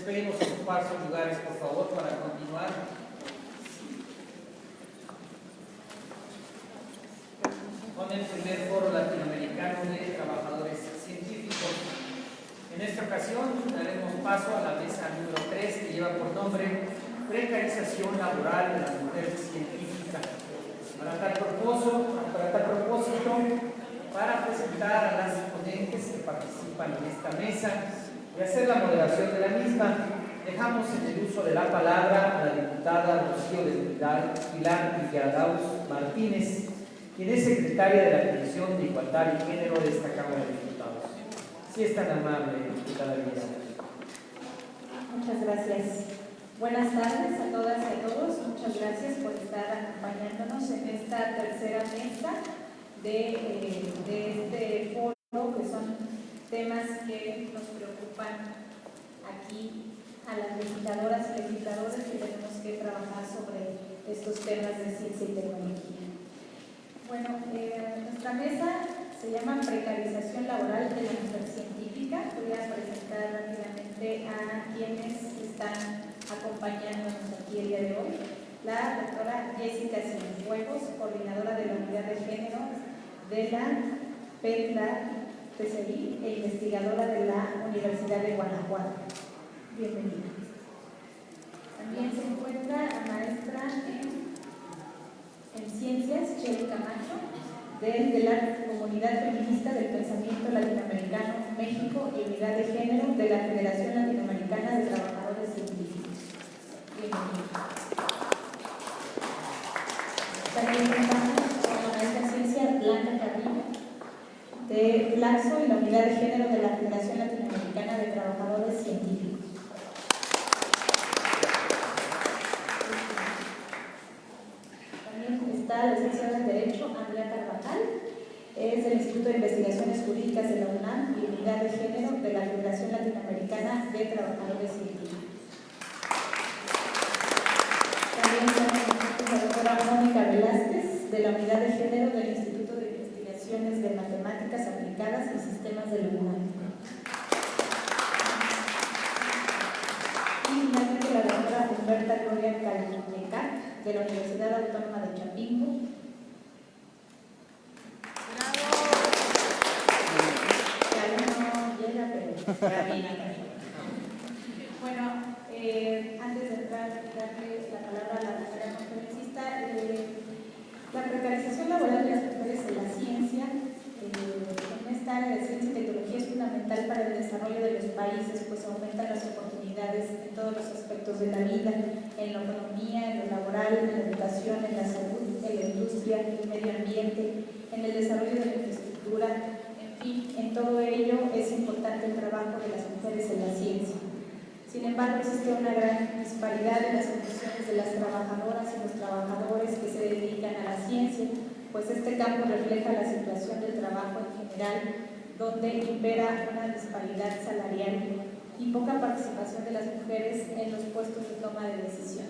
pedimos ocupar sus lugares, por favor, para continuar. Con el primer foro latinoamericano de trabajadores científicos. En esta ocasión daremos paso a la mesa número 3, que lleva por nombre Precarización laboral de la mujer científica. Para tal propósito, para presentar a las ponentes que participan en esta mesa y hacer la moderación de la misma, dejamos en el uso de la palabra a la diputada Rocío de Pilar Villadaus Martínez, quien es secretaria de la Comisión de Igualdad y Género de esta Cámara de Diputados. Si es tan amable, diputada Villadaus. Muchas gracias. Buenas tardes a todas y a todos. Muchas gracias por estar acompañándonos en esta tercera mesa de este foro, que son temas que nos preocupan aquí a las legisladoras y legisladores que tenemos que trabajar sobre estos temas de ciencia y tecnología. Bueno, nuestra mesa se llama Precarización laboral de la mujer científica. Voy a presentar rápidamente a quienes están acompañándonos aquí el día de hoy. La doctora Jessica Cienfuegos, coordinadora de la Unidad de Género de la PETLA-TCI e investigadora de la Universidad de Guanajuato. Bienvenida. También se encuentra la maestra en Ciencias, Chely Camacho, de la Comunidad Feminista del Pensamiento Latinoamericano México y Unidad de Género de la Federación Latinoamericana de Trabajadores Científicos. Bienvenida. También contamos con la maestra en Ciencia Blanca Carrillo, de Flaxo y la Unidad de Género de la Federación Latinoamericana de Trabajadores Científicos. La licenciada en Derecho, Andrea Carvajal, es del Instituto de Investigaciones Jurídicas de la UNAM y Unidad de Género de la Federación Latinoamericana de Trabajadores Científicos. También tenemos la doctora Mónica Velázquez, de la Unidad de Género del Instituto de Investigaciones de Matemáticas Aplicadas y Sistemas de la UNAM. Y finalmente la doctora Humberta Gloria Callecat, de la Universidad Autónoma de Chapingo. Ya no llega, pero ya viene. Bueno, antes de entrar y darle la palabra a la tercera conferencista, la precarización laboral de las mujeres en la ciencia, en esta área de ciencia y tecnología, es fundamental para el desarrollo de los países, pues aumentan las oportunidades en todos los aspectos de la vida, en la economía, en lo laboral, en la educación, en la salud, en la industria, en el medio ambiente, en el desarrollo de la infraestructura, en fin, en todo ello es importante el trabajo de las mujeres en la ciencia. Sin embargo, existe una gran disparidad en las condiciones de las trabajadoras y los trabajadores que se dedican a la ciencia, pues este campo refleja la situación del trabajo en general, donde impera una disparidad salarial y poca participación de las mujeres en los puestos de toma de decisión.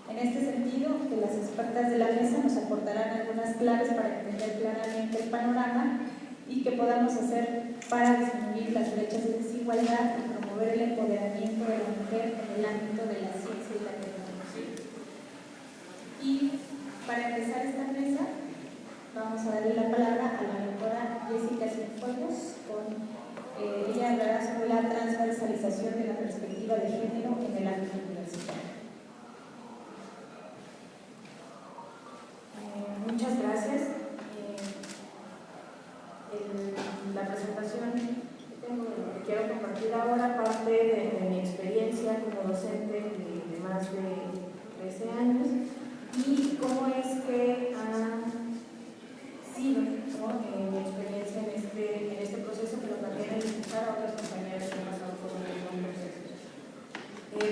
En este sentido, que las expertas de la mesa nos aportarán algunas claves para entender claramente el panorama y que podamos hacer para disminuir las brechas de desigualdad y promover el empoderamiento de la mujer en el ámbito de la ciencia y la tecnología. Y para empezar esta mesa, vamos a darle la palabra a la doctora Jessica Cienfuegos. Ella hablará sobre la transversalización de la perspectiva de género en el ámbito universitario. Muchas gracias. La presentación que quiero compartir ahora parte de mi experiencia como docente de más de 13 años y cómo es que ha sido mi experiencia en este proceso, pero también el escuchar a otras compañeras que han pasado por el mismo proceso.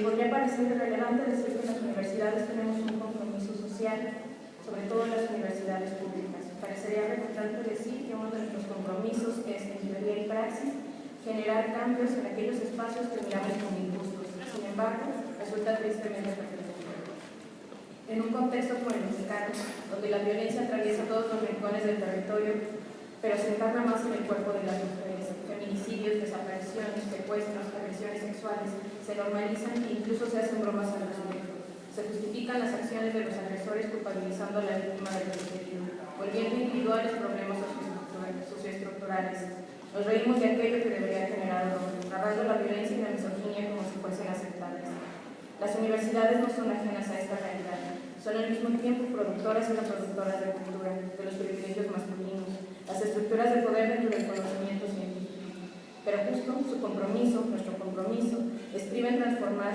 Podría parecer relevante decir que en las universidades tenemos un compromiso social, sobre todo en las universidades públicas. Parecería redundante decir que uno de nuestros compromisos es, en teoría y praxis, generar cambios en aquellos espacios que miramos como injustos. Sin embargo, resulta tristemente repetitivo. En un contexto como el mexicano, donde la violencia atraviesa todos los rincones del territorio, pero se encarna más en el cuerpo de las mujeres, feminicidios, desapariciones, secuestros, agresiones sexuales, sexuales se normalizan e incluso se hacen bromas al respecto. Se justifican las acciones de los agresores culpabilizando a la víctima del sucedido, volviendo individuales problemas socioestructurales. Nos reímos de aquello que debería generar dolor, narrando la violencia y la misoginia como si fuesen aceptables. Las universidades no son ajenas a esta realidad, son al mismo tiempo productoras y reproductoras de cultura, de los privilegios masculinos, las estructuras de poder dentro del conocimiento científico. Pero justo su compromiso, nuestro compromiso, estriba en transformar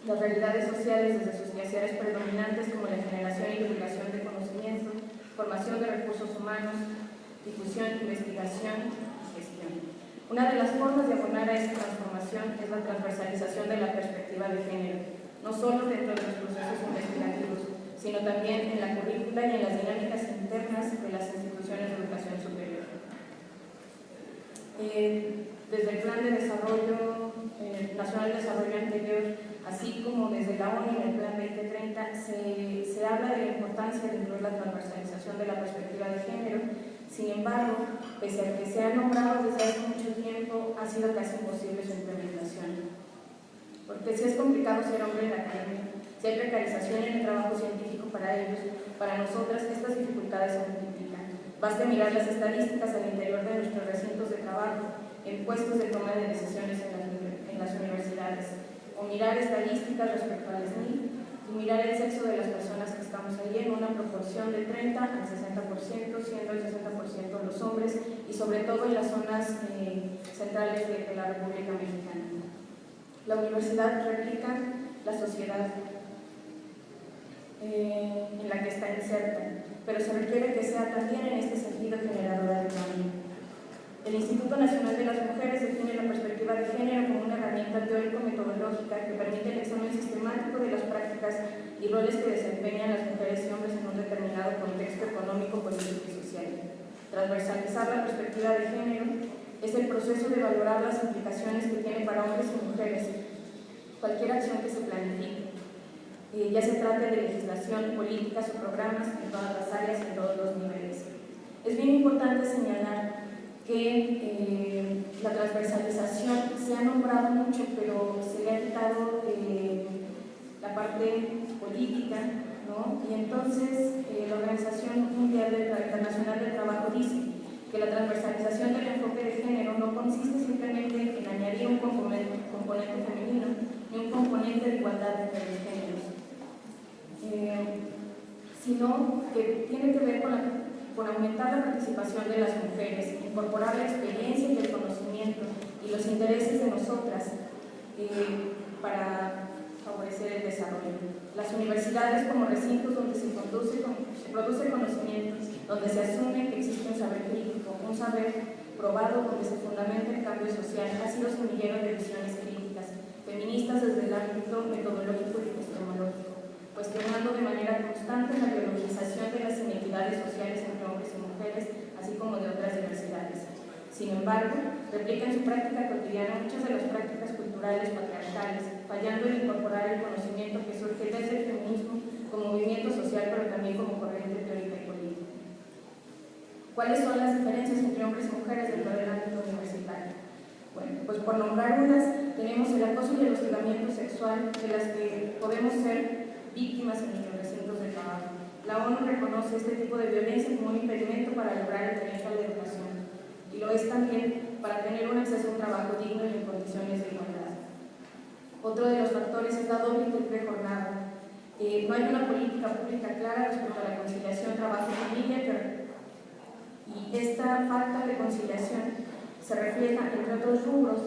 las realidades sociales desde sus quehaceres predominantes como la generación y divulgación de conocimiento, formación de recursos humanos, difusión, investigación y gestión. Una de las formas de abonar a esta transformación es la transversalización de la perspectiva de género, no solo dentro de los procesos investigativos, sino también en la currícula y en las dinámicas internas de las instituciones de educación superior. Desde el Plan de Desarrollo Nacional de Desarrollo anterior, así como desde la ONU en el Plan 2030, se habla de la importancia de incluir la transversalización de la perspectiva de género. Sin embargo, pese a que se ha nombrado desde hace mucho tiempo, ha sido casi imposible su implementación. Porque si es complicado ser hombre en la academia, si hay precarización en el trabajo científico para ellos, para nosotras estas dificultades se multiplican. Basta mirar las estadísticas al interior de nuestros recintos de trabajo, en puestos de toma de decisiones en las universidades, o mirar estadísticas respecto al SNI, y mirar el sexo de las personas que estamos ahí en una proporción de 30 al 60%, siendo el 60% los hombres, y sobre todo en las zonas centrales de la República Mexicana. La universidad replica la sociedad en la que está inserta, pero se requiere que sea también en este sentido generadora de cambio. El Instituto Nacional de las Mujeres define la perspectiva de género como una herramienta teórico-metodológica que permite el examen sistemático de las prácticas y roles que desempeñan las mujeres y hombres en un determinado contexto económico, político y social. Transversalizar la perspectiva de género es el proceso de valorar las implicaciones que tiene para hombres y mujeres cualquier acción que se planifique, ya se trate de legislación, políticas o programas en todas las áreas y en todos los niveles. Es bien importante señalar que la transversalización se ha nombrado mucho, pero se le ha quitado la parte política, ¿no? Y entonces la Organización Mundial Internacional del Trabajo dice que la transversalización del enfoque de género no consiste simplemente en añadir un componente femenino ni un componente de igualdad entre los géneros, sino que tiene que ver con aumentar la participación de las mujeres, incorporar la experiencia y el conocimiento y los intereses de nosotras para favorecer el desarrollo. Las universidades como recintos donde se produce conocimiento, donde se asume que existe un saber crítico, un saber probado donde se fundamenta el cambio social, ha sido semillero de visiones críticas, feministas desde el ámbito metodológico y epistemológico, cuestionando de manera constante la biologización de las inequidades sociales entre hombres y mujeres, así como de otras diversidades. Sin embargo, replica en su práctica cotidiana muchas de las prácticas culturales patriarcales, fallando en incorporar el conocimiento que surge desde el feminismo como movimiento social, pero también como corriente teórica y política. ¿Cuáles son las diferencias entre hombres y mujeres dentro del ámbito universitario? Bueno, pues por nombrar unas, tenemos el acoso y el hostigamiento sexual de las que podemos ser víctimas en nuestros recintos de trabajo. La ONU reconoce este tipo de violencia como un impedimento para lograr el derecho a la educación, y lo es también para tener un acceso a un trabajo digno y en condiciones de igualdad. Otro de los factores es la doble y triple jornada. No hay una política pública clara respecto a la conciliación trabajo-familia, y esta falta de conciliación se refleja, entre otros rubros,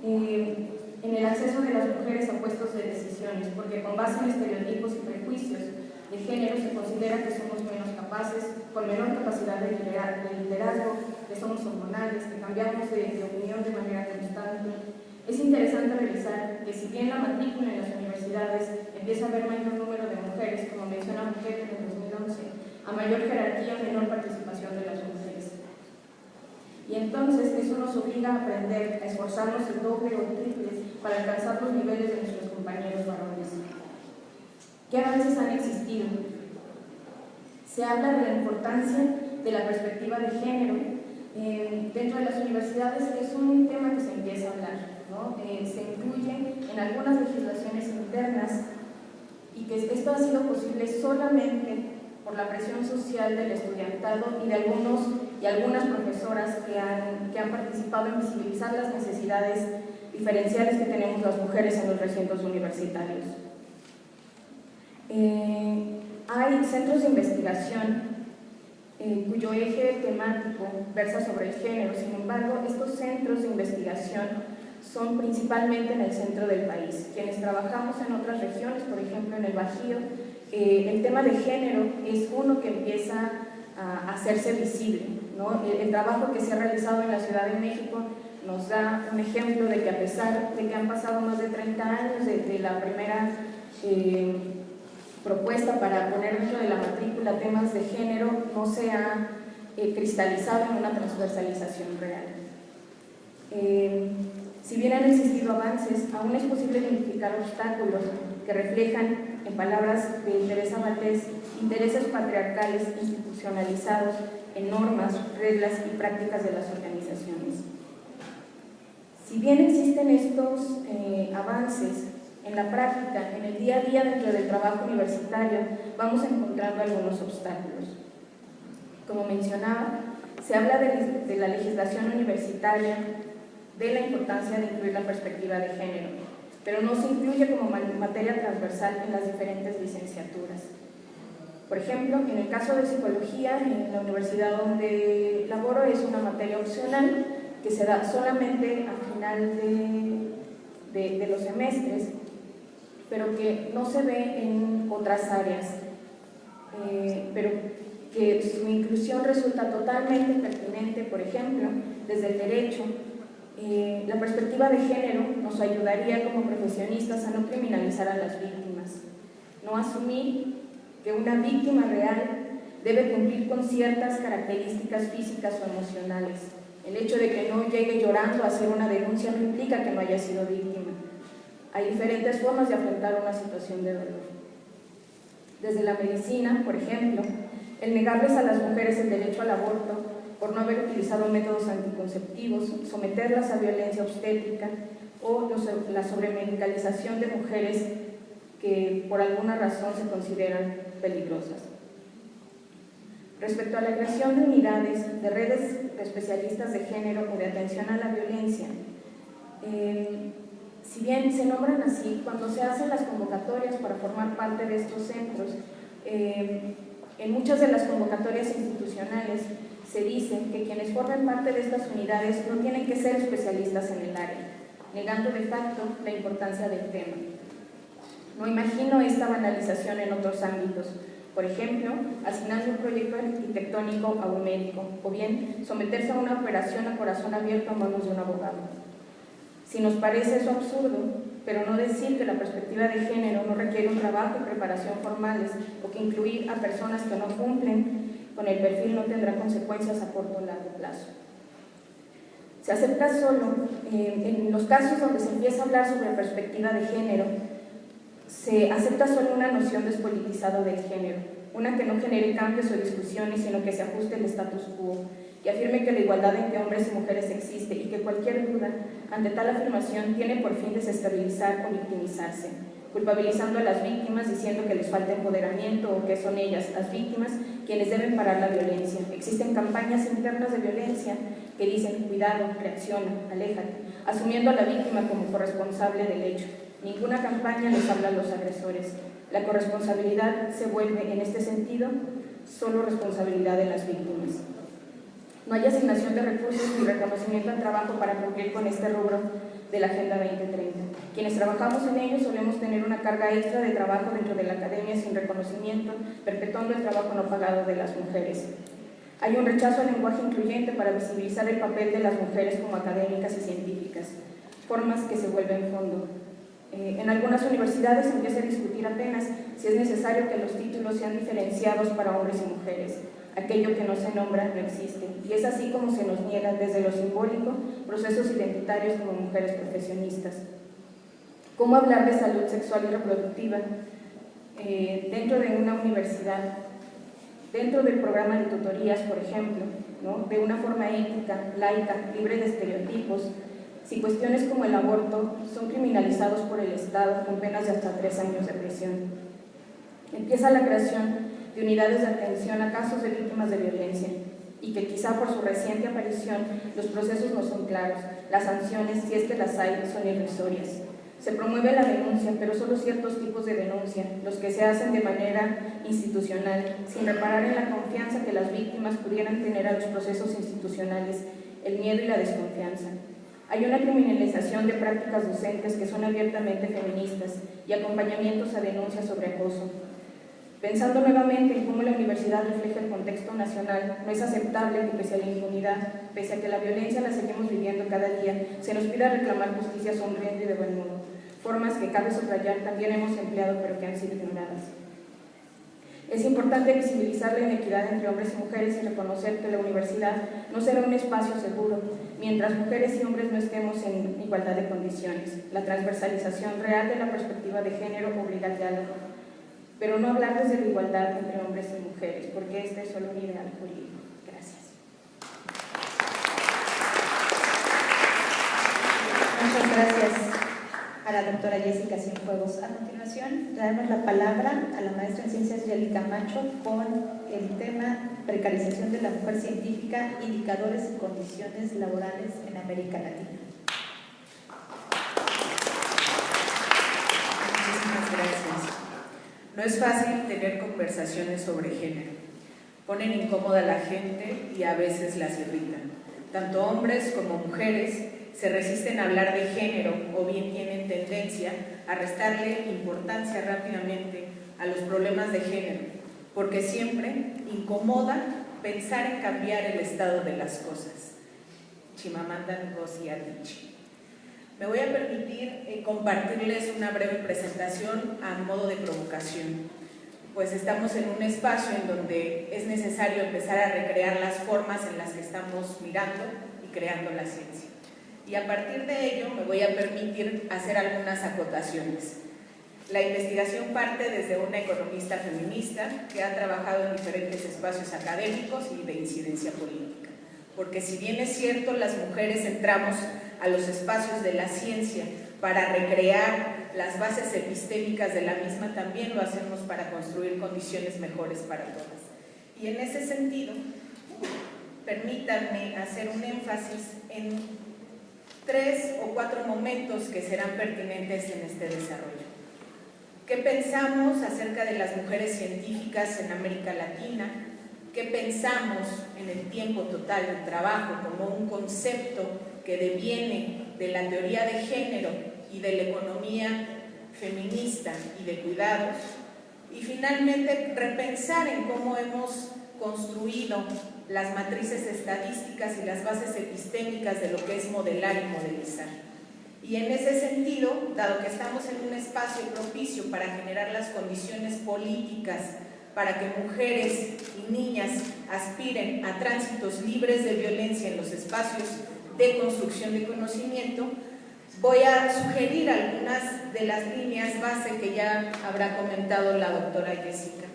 en el acceso de las mujeres a puestos de decisiones, porque con base en estereotipos y prejuicios de género se considera que somos menos capaces, con menor capacidad de liderazgo, que somos hormonales, que cambiamos de opinión de manera constante. Es interesante revisar que si bien la matrícula en las universidades empieza a haber mayor número de mujeres, como menciona Mujer en el 2011, a mayor jerarquía, menor participación de las mujeres. Y entonces eso nos obliga a aprender, a esforzarnos el doble o el triple para alcanzar los niveles de nuestros compañeros varones. ¿Qué avances han existido? Se habla de la importancia de la perspectiva de género dentro de las universidades, que es un tema que se empieza a hablar. ¿no? Se incluye en algunas legislaciones internas y que esto ha sido posible solamente por la presión social del estudiantado y de algunos y algunas profesoras que han participado en visibilizar las necesidades diferenciales que tenemos las mujeres en los recintos universitarios. Hay centros de investigación cuyo eje temático versa sobre el género. Sin embargo, estos centros de investigación son principalmente en el centro del país. Quienes trabajamos en otras regiones, por ejemplo en el Bajío, el tema de género es uno que empieza a hacerse visible, ¿no? El trabajo que se ha realizado en la Ciudad de México nos da un ejemplo de que a pesar de que han pasado más de 30 años desde la primera propuesta para poner dentro de la matrícula temas de género, no se ha cristalizado en una transversalización real. Si bien han existido avances, aún es posible identificar obstáculos que reflejan, en palabras de Teresa Valdés, intereses patriarcales institucionalizados en normas, reglas y prácticas de las organizaciones. Si bien existen estos avances, en la práctica, en el día a día dentro del trabajo universitario, vamos encontrando algunos obstáculos. Como mencionaba, se habla de la legislación universitaria, de la importancia de incluir la perspectiva de género, pero no se incluye como materia transversal en las diferentes licenciaturas. Por ejemplo, en el caso de psicología, en la universidad donde laboro, es una materia opcional que se da solamente a final de los semestres, pero que no se ve en otras áreas, pero que su inclusión resulta totalmente pertinente. Por ejemplo, desde el derecho, la perspectiva de género nos ayudaría como profesionistas a no criminalizar a las víctimas, no asumir que una víctima real debe cumplir con ciertas características físicas o emocionales. El hecho de que no llegue llorando a hacer una denuncia no implica que no haya sido víctima. Hay diferentes formas de afrontar una situación de dolor. Desde la medicina, por ejemplo, el negarles a las mujeres el derecho al aborto por no haber utilizado métodos anticonceptivos, someterlas a violencia obstétrica o la sobremedicalización de mujeres que por alguna razón se consideran peligrosas. Respecto a la creación de unidades, de redes de especialistas de género o de atención a la violencia, si bien se nombran así, cuando se hacen las convocatorias para formar parte de estos centros, en muchas de las convocatorias institucionales se dice que quienes formen parte de estas unidades no tienen que ser especialistas en el área, negando de facto la importancia del tema. No imagino esta banalización en otros ámbitos, por ejemplo, asignando un proyecto arquitectónico a un médico, o bien someterse a una operación a corazón abierto a manos de un abogado. Si nos parece eso absurdo, pero no decir que la perspectiva de género no requiere un trabajo y preparación formales, o que incluir a personas que no cumplen con el perfil no tendrá consecuencias a corto o largo plazo. Se acepta solo, en los casos donde se empieza a hablar sobre perspectiva de género, se acepta solo una noción despolitizada del género, una que no genere cambios o discusiones, sino que se ajuste al status quo, que afirme que la igualdad entre hombres y mujeres existe y que cualquier duda ante tal afirmación tiene por fin desestabilizar o victimizarse, culpabilizando a las víctimas, diciendo que les falta empoderamiento o que son ellas, las víctimas, quienes deben parar la violencia. Existen campañas internas de violencia que dicen cuidado, reacciona, aléjate, asumiendo a la víctima como corresponsable del hecho. Ninguna campaña les habla a los agresores. La corresponsabilidad se vuelve, en este sentido, solo responsabilidad de las víctimas. No hay asignación de recursos ni reconocimiento al trabajo para cumplir con este rubro de la Agenda 2030. Quienes trabajamos en ello solemos tener una carga extra de trabajo dentro de la academia sin reconocimiento, perpetuando el trabajo no pagado de las mujeres. Hay un rechazo al lenguaje incluyente para visibilizar el papel de las mujeres como académicas y científicas, formas que se vuelven fondo. En algunas universidades se empieza a discutir apenas si es necesario que los títulos sean diferenciados para hombres y mujeres. Aquello que no se nombra no existe, y es así como se nos niega desde lo simbólico procesos identitarios como mujeres profesionistas. ¿Cómo hablar de salud sexual y reproductiva dentro de una universidad, dentro del programa de tutorías, por ejemplo, ¿no? De una forma ética, laica, libre de estereotipos, si cuestiones como el aborto son criminalizados por el Estado con penas de hasta 3 años de prisión. Empieza la creación de unidades de atención a casos de víctimas de violencia y que quizá por su reciente aparición los procesos no son claros, las sanciones, si es que las hay, son irrisorias. Se promueve la denuncia, pero solo ciertos tipos de denuncia, los que se hacen de manera institucional, sin reparar en la confianza que las víctimas pudieran tener a los procesos institucionales, el miedo y la desconfianza. Hay una criminalización de prácticas docentes que son abiertamente feministas y acompañamientos a denuncias sobre acoso. Pensando nuevamente en cómo la universidad refleja el contexto nacional, no es aceptable que pese a la impunidad, pese a que la violencia la seguimos viviendo cada día, se nos pida reclamar justicia sonriente y de buen modo, formas que cabe subrayar también hemos empleado pero que han sido ignoradas. Es importante visibilizar la inequidad entre hombres y mujeres y reconocer que la universidad no será un espacio seguro, mientras mujeres y hombres no estemos en igualdad de condiciones. La transversalización real de la perspectiva de género obliga al diálogo, pero no hablar desde la igualdad entre hombres y mujeres, porque este es solo un ideal jurídico. Gracias. Muchas gracias a la doctora Jessica Cienfuegos. A continuación, damos la palabra a la maestra en Ciencias Yeli Camacho con el tema Precarización de la mujer científica, indicadores y condiciones laborales en América Latina. Muchísimas gracias. No es fácil tener conversaciones sobre género. Ponen incómoda a la gente y a veces las irritan. Tanto hombres como mujeres se resisten a hablar de género o bien tienen tendencia a restarle importancia rápidamente a los problemas de género, porque siempre incomoda pensar en cambiar el estado de las cosas. Chimamanda Ngozi Adichie. Me voy a permitir compartirles una breve presentación a modo de provocación, pues estamos en un espacio en donde es necesario empezar a recrear las formas en las que estamos mirando y creando la ciencia. Y a partir de ello me voy a permitir hacer algunas acotaciones. La investigación parte desde una economista feminista que ha trabajado en diferentes espacios académicos y de incidencia política. Porque si bien es cierto, las mujeres entramos a los espacios de la ciencia para recrear las bases epistémicas de la misma, también lo hacemos para construir condiciones mejores para todas. Y en ese sentido, permítanme hacer un énfasis en 3 o 4 momentos que serán pertinentes en este desarrollo. ¿Qué pensamos acerca de las mujeres científicas en América Latina? ¿Qué pensamos en el tiempo total del trabajo como un concepto que deviene de la teoría de género y de la economía feminista y de cuidados? Y finalmente, repensar en cómo hemos construido las matrices estadísticas y las bases epistémicas de lo que es modelar y modelizar. Y en ese sentido, dado que estamos en un espacio propicio para generar las condiciones políticas para que mujeres y niñas aspiren a tránsitos libres de violencia en los espacios de construcción de conocimiento, voy a sugerir algunas de las líneas base que ya habrá comentado la doctora Jessica.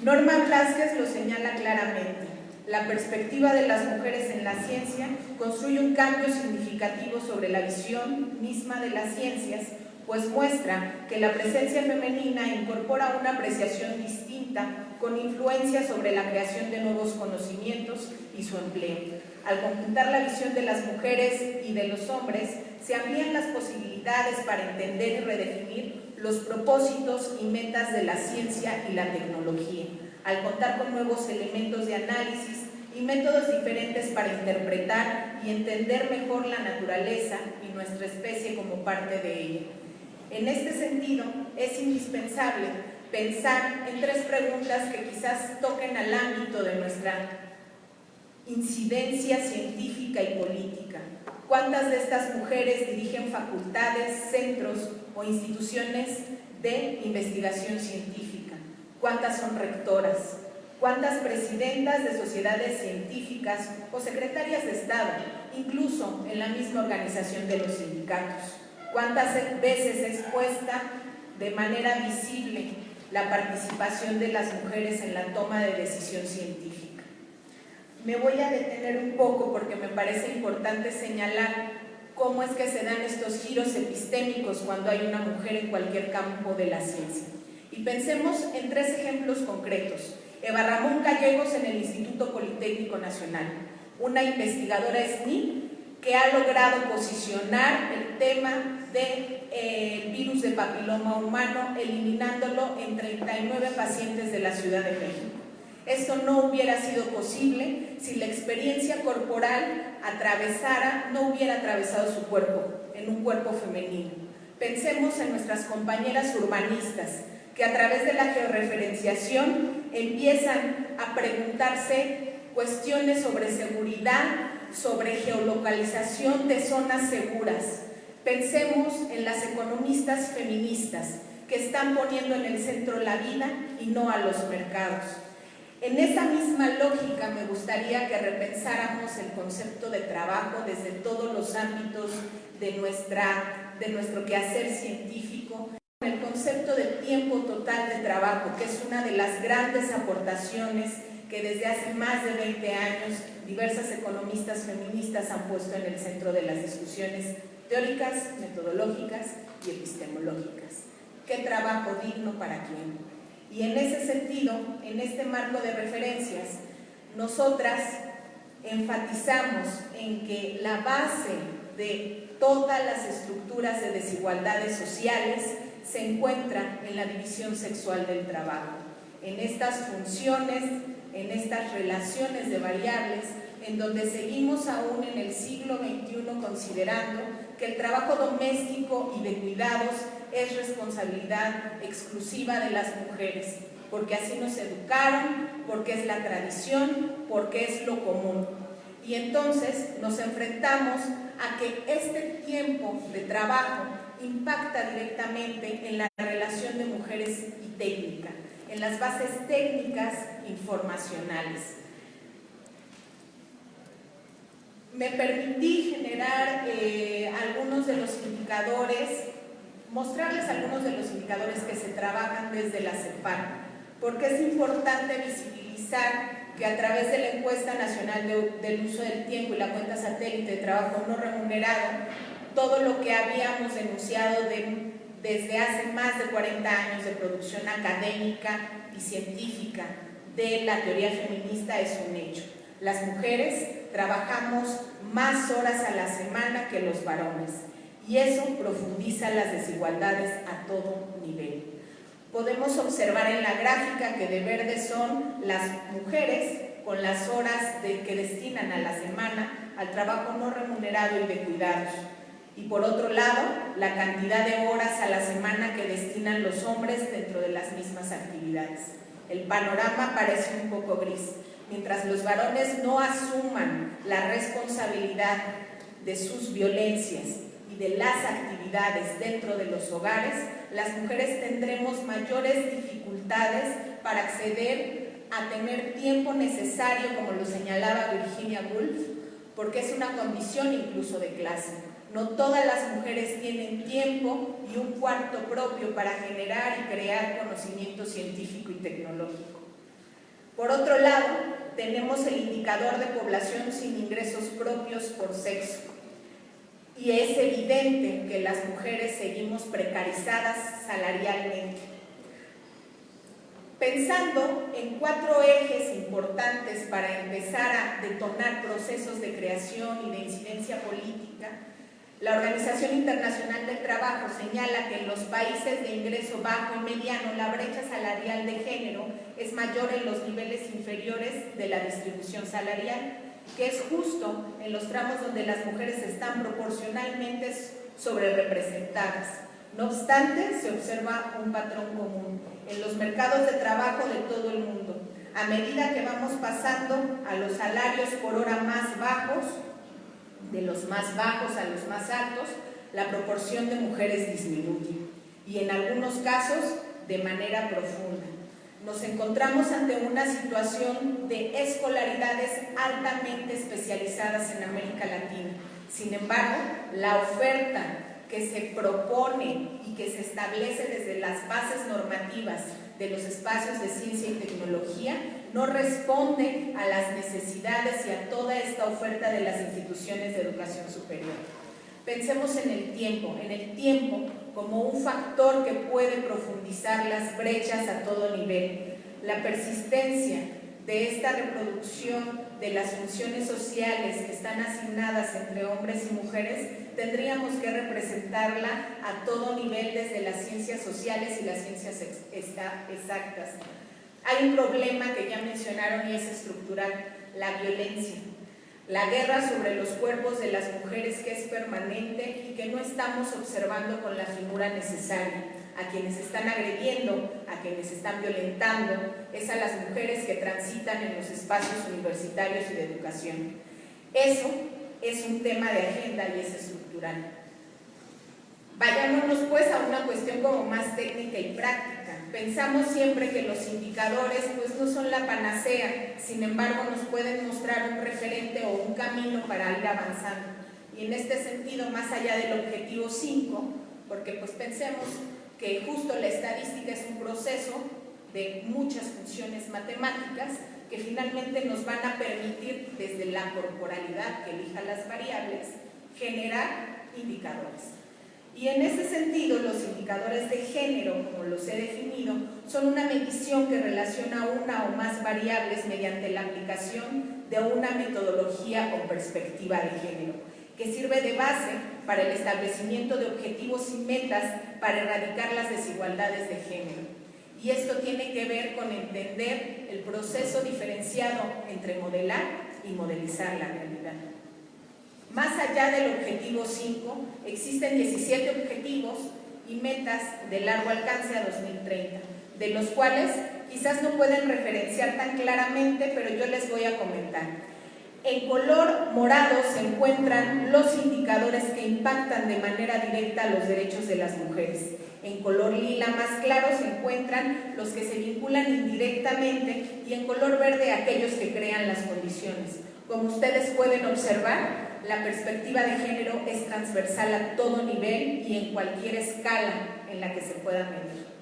Norma Blázquez lo señala claramente. La perspectiva de las mujeres en la ciencia construye un cambio significativo sobre la visión misma de las ciencias, pues muestra que la presencia femenina incorpora una apreciación distinta con influencia sobre la creación de nuevos conocimientos y su empleo. Al conjuntar la visión de las mujeres y de los hombres, se amplían las posibilidades para entender y redefinir los propósitos y metas de la ciencia y la tecnología, al contar con nuevos elementos de análisis y métodos diferentes para interpretar y entender mejor la naturaleza y nuestra especie como parte de ella. En este sentido, es indispensable pensar en 3 preguntas que quizás toquen al ámbito de nuestra incidencia científica y política. ¿Cuántas de estas mujeres dirigen facultades, centros o instituciones de investigación científica? ¿Cuántas son rectoras? ¿Cuántas presidentas de sociedades científicas o secretarias de Estado, incluso en la misma organización de los sindicatos? ¿Cuántas veces es puesta de manera visible la participación de las mujeres en la toma de decisión científica? Me voy a detener un poco porque me parece importante señalar cómo es que se dan estos giros epistémicos cuando hay una mujer en cualquier campo de la ciencia. Y pensemos en 3 ejemplos concretos. Eva Ramón Gallegos en el Instituto Politécnico Nacional, una investigadora SNI que ha logrado posicionar el tema del virus de papiloma humano, eliminándolo en 39 pacientes de la Ciudad de México. Esto no hubiera sido posible si la experiencia corporal no hubiera atravesado su cuerpo, en un cuerpo femenino. Pensemos en nuestras compañeras urbanistas, que a través de la georreferenciación empiezan a preguntarse cuestiones sobre seguridad, sobre geolocalización de zonas seguras. Pensemos en las economistas feministas, que están poniendo en el centro la vida y no a los mercados. En esa misma lógica me gustaría que repensáramos el concepto de trabajo desde todos los ámbitos de nuestro quehacer científico, el concepto de tiempo total de trabajo, que es una de las grandes aportaciones que desde hace más de 20 años diversas economistas feministas han puesto en el centro de las discusiones teóricas, metodológicas y epistemológicas. ¿Qué trabajo digno para quién? Y en ese sentido, en este marco de referencias, nosotras enfatizamos en que la base de todas las estructuras de desigualdades sociales se encuentra en la división sexual del trabajo, en estas funciones, en estas relaciones de variables, en donde seguimos aún en el siglo XXI considerando que el trabajo doméstico y de cuidados es responsabilidad exclusiva de las mujeres, porque así nos educaron, porque es la tradición, porque es lo común. Y entonces nos enfrentamos a que este tiempo de trabajo impacta directamente en la relación de mujeres y técnica, en las bases técnicas informacionales. Me permití generar algunos de los indicadores, mostrarles algunos de los indicadores que se trabajan desde la CEPAL, porque es importante visibilizar que a través de la Encuesta Nacional del Uso del Tiempo y la Cuenta Satélite de Trabajo No Remunerado, todo lo que habíamos denunciado desde hace más de 40 años de producción académica y científica de la teoría feminista es un hecho. Las mujeres trabajamos más horas a la semana que los varones y eso profundiza las desigualdades a todo nivel. Podemos observar en la gráfica que de verde son las mujeres con las horas que destinan a la semana al trabajo no remunerado y de cuidados. Y por otro lado, la cantidad de horas a la semana que destinan los hombres dentro de las mismas actividades. El panorama parece un poco gris. Mientras los varones no asuman la responsabilidad de sus violencias y de las actividades dentro de los hogares, las mujeres tendremos mayores dificultades para acceder a tener tiempo necesario, como lo señalaba Virginia Woolf, porque es una condición incluso de clase. No todas las mujeres tienen tiempo y un cuarto propio para generar y crear conocimiento científico y tecnológico. Por otro lado, tenemos el indicador de población sin ingresos propios por sexo. Y es evidente que las mujeres seguimos precarizadas salarialmente. Pensando en 4 ejes importantes para empezar a detonar procesos de creación y de incidencia política, la Organización Internacional del Trabajo señala que en los países de ingreso bajo y mediano la brecha salarial de género es mayor en los niveles inferiores de la distribución salarial, que es justo en los tramos donde las mujeres están proporcionalmente sobrerepresentadas. No obstante, se observa un patrón común en los mercados de trabajo de todo el mundo. A medida que vamos pasando a los salarios por hora más bajos, de los más bajos a los más altos, la proporción de mujeres disminuye y en algunos casos de manera profunda. Nos encontramos ante una situación de escolaridades altamente especializadas en América Latina. Sin embargo, la oferta que se propone y que se establece desde las bases normativas de los espacios de ciencia y tecnología no responde a las necesidades y a toda esta oferta de las instituciones de educación superior. Pensemos en el tiempo como un factor que puede profundizar las brechas a todo nivel. La persistencia de esta reproducción de las funciones sociales que están asignadas entre hombres y mujeres, tendríamos que representarla a todo nivel desde las ciencias sociales y las ciencias exactas. Hay un problema que ya mencionaron y es estructural, la violencia. La guerra sobre los cuerpos de las mujeres que es permanente y que no estamos observando con la finura necesaria. A quienes están agrediendo, a quienes están violentando, es a las mujeres que transitan en los espacios universitarios y de educación. Eso es un tema de agenda y es estructural. Vayámonos pues a una cuestión como más técnica y práctica. Pensamos siempre que los indicadores pues no son la panacea, sin embargo nos pueden mostrar un referente o un camino para ir avanzando. Y en este sentido, más allá del objetivo 5, porque pues pensemos que justo la estadística es un proceso de muchas funciones matemáticas que finalmente nos van a permitir, desde la corporalidad que elija las variables, generar indicadores. Y en ese sentido, los indicadores de género, como los he definido, son una medición que relaciona una o más variables mediante la aplicación de una metodología con perspectiva de género, que sirve de base para el establecimiento de objetivos y metas para erradicar las desigualdades de género. Y esto tiene que ver con entender el proceso diferenciado entre modelar y modelizar la realidad. Más allá del objetivo 5, existen 17 objetivos y metas de largo alcance a 2030, de los cuales quizás no pueden referenciar tan claramente, pero yo les voy a comentar. En color morado se encuentran los indicadores que impactan de manera directa los derechos de las mujeres. En color lila más claro se encuentran los que se vinculan indirectamente y en color verde aquellos que crean las condiciones. Como ustedes pueden observar, la perspectiva de género es transversal a todo nivel y en cualquier escala en la que se pueda medir.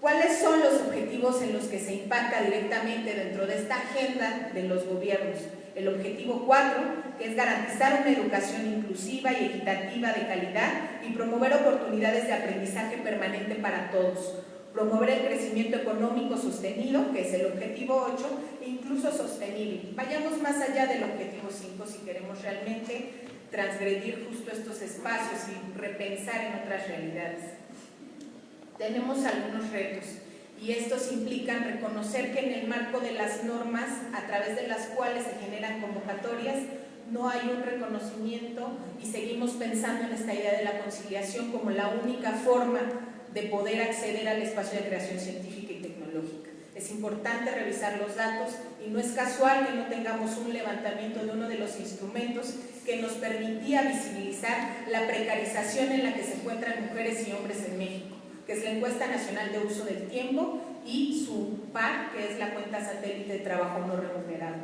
¿Cuáles son los objetivos en los que se impacta directamente dentro de esta agenda de los gobiernos? El objetivo 4, que es garantizar una educación inclusiva y equitativa de calidad y promover oportunidades de aprendizaje permanente para todos. Promover el crecimiento económico sostenido, que es el objetivo 8, e incluso sostenible. Vayamos más allá del objetivo 5 si queremos realmente transgredir justo estos espacios y repensar en otras realidades. Tenemos algunos retos y estos implican reconocer que en el marco de las normas a través de las cuales se generan convocatorias no hay un reconocimiento y seguimos pensando en esta idea de la conciliación como la única forma de poder acceder al espacio de creación científica y tecnológica. Es importante revisar los datos y no es casual que no tengamos un levantamiento de uno de los instrumentos que nos permitía visibilizar la precarización en la que se encuentran mujeres y hombres en México, que es la Encuesta Nacional de Uso del Tiempo y su par, que es la cuenta satélite de trabajo no remunerado.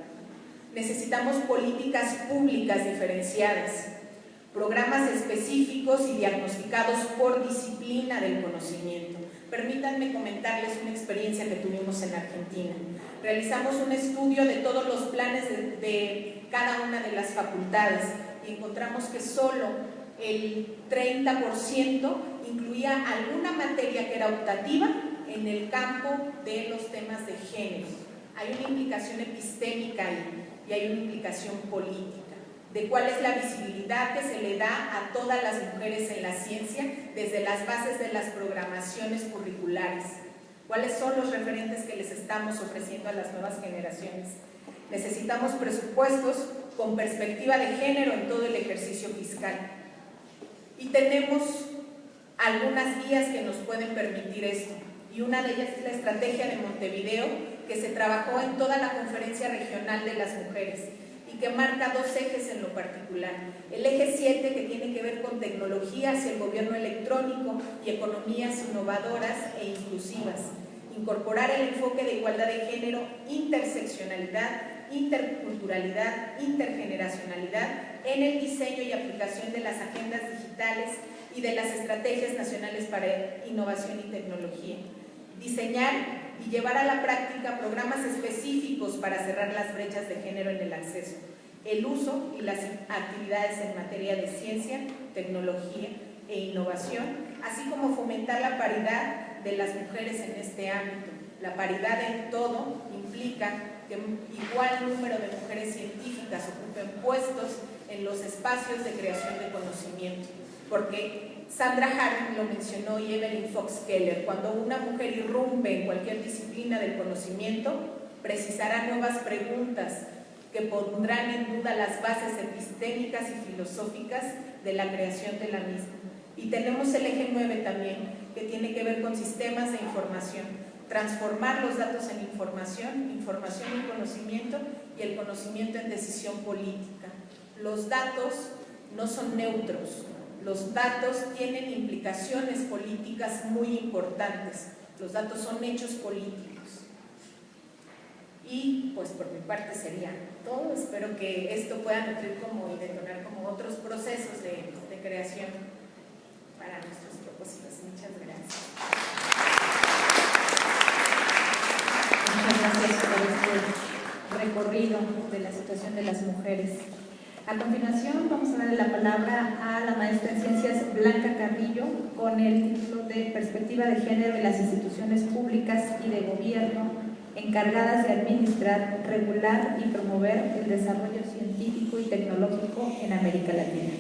Necesitamos políticas públicas diferenciadas, programas específicos y diagnosticados por disciplina del conocimiento. Permítanme comentarles una experiencia que tuvimos en Argentina. Realizamos un estudio de todos los planes de cada una de las facultades y encontramos que solo el 30% incluía alguna materia que era optativa en el campo de los temas de género. Hay una implicación epistémica ahí y hay una implicación política de cuál es la visibilidad que se le da a todas las mujeres en la ciencia desde las bases de las programaciones curriculares. ¿Cuáles son los referentes que les estamos ofreciendo a las nuevas generaciones? Necesitamos presupuestos con perspectiva de género en todo el ejercicio fiscal. Y tenemos algunas guías que nos pueden permitir esto. Y una de ellas es la estrategia de Montevideo, que se trabajó en toda la conferencia regional de las mujeres y que marca dos ejes en lo particular. El eje 7, que tiene que ver con tecnologías y el gobierno electrónico y economías innovadoras e inclusivas. Incorporar el enfoque de igualdad de género, interseccionalidad, interculturalidad, intergeneracionalidad en el diseño y aplicación de las agendas digitales y de las estrategias nacionales para innovación y tecnología. Diseñar y llevar a la práctica programas específicos para cerrar las brechas de género en el acceso. el uso y las actividades en materia de ciencia, tecnología e innovación, así como fomentar la paridad de las mujeres en este ámbito. La paridad en todo implica que igual número de mujeres científicas ocupen puestos en los espacios de creación de conocimiento, porque Sandra Harding lo mencionó y Evelyn Fox Keller: cuando una mujer irrumpe en cualquier disciplina del conocimiento, precisará nuevas preguntas que pondrán en duda las bases epistémicas y filosóficas de la creación de la misma. Y tenemos el eje 9 también, que tiene que ver con sistemas de información, transformar los datos en información, información en conocimiento y el conocimiento en decisión política. Los datos no son neutros, los datos tienen implicaciones políticas muy importantes, los datos son hechos políticos. Y pues por mi parte sería todo. Espero que esto pueda nutrir y detonar como otros procesos de creación para nuestros propósitos. Muchas gracias. Muchas gracias por este recorrido de la situación de las mujeres. A continuación vamos a darle la palabra a la maestra en Ciencias Blanca Carrillo con el título de Perspectiva de Género en las instituciones públicas y de gobierno encargadas de administrar, regular y promover el desarrollo científico y tecnológico en América Latina.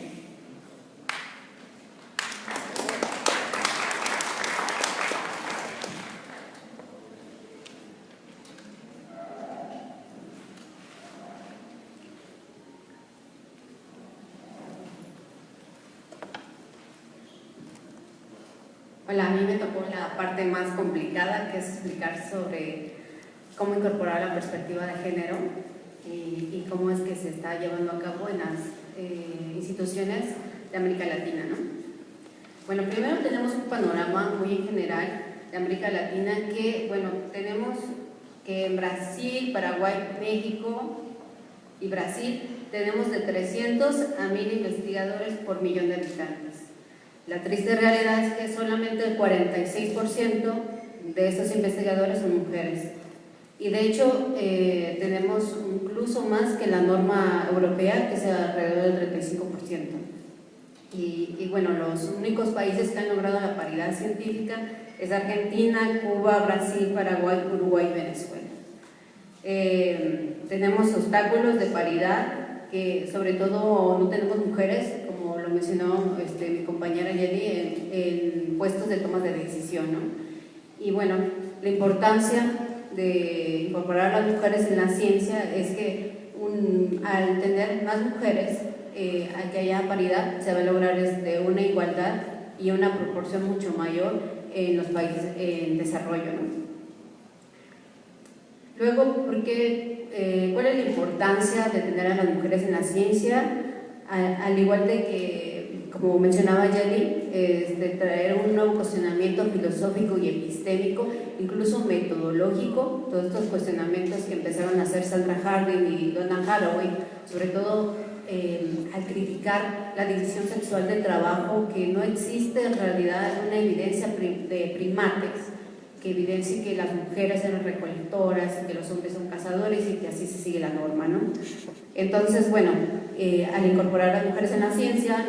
Hola, a mí me tocó la parte más complicada, que es explicar sobre cómo incorporar la perspectiva de género y cómo es que se está llevando a cabo en las instituciones de América Latina, ¿no? Bueno, primero tenemos un panorama muy en general de América Latina que, bueno, tenemos que en Brasil, Paraguay, México y Brasil tenemos de 300 a 1000 investigadores por millón de habitantes. La triste realidad es que solamente el 46% de estos investigadores son mujeres. Y de hecho, tenemos incluso más que la norma europea, que es alrededor del 35%. Y bueno, los únicos países que han logrado la paridad científica es Argentina, Cuba, Brasil, Paraguay, Uruguay y Venezuela. Tenemos obstáculos de paridad, que sobre todo no tenemos mujeres, como lo mencionó mi compañera Jenny, en puestos de toma de decisión, ¿no? Y bueno, la importancia de incorporar a las mujeres en la ciencia es que al tener más mujeres, al que haya paridad, se va a lograr una igualdad y una proporción mucho mayor en los países en desarrollo, ¿no? Luego, ¿cuál es la importancia de tener a las mujeres en la ciencia? Al igual de que, como mencionaba Jenny, de traer un nuevo cuestionamiento filosófico y epistémico, incluso metodológico, todos estos cuestionamientos que empezaron a hacer Sandra Harding y Donna Haraway, sobre todo al criticar la división sexual del trabajo, que no existe en realidad una evidencia de primates que evidencie que las mujeres eran recolectoras y que los hombres son cazadores y que así se sigue la norma, ¿no? Entonces, bueno, al incorporar a las mujeres en la ciencia,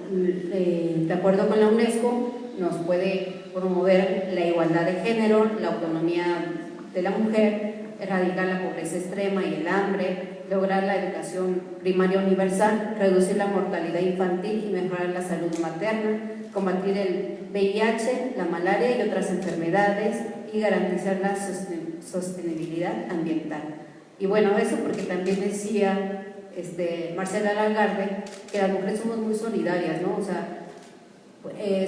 de acuerdo con la UNESCO, nos puede promover la igualdad de género, la autonomía de la mujer, erradicar la pobreza extrema y el hambre, lograr la educación primaria universal, reducir la mortalidad infantil y mejorar la salud materna, combatir el VIH, la malaria y otras enfermedades y garantizar la sostenibilidad ambiental. Y bueno, eso porque también decía Marcela Lagarde que las mujeres somos muy solidarias, ¿no? O sea,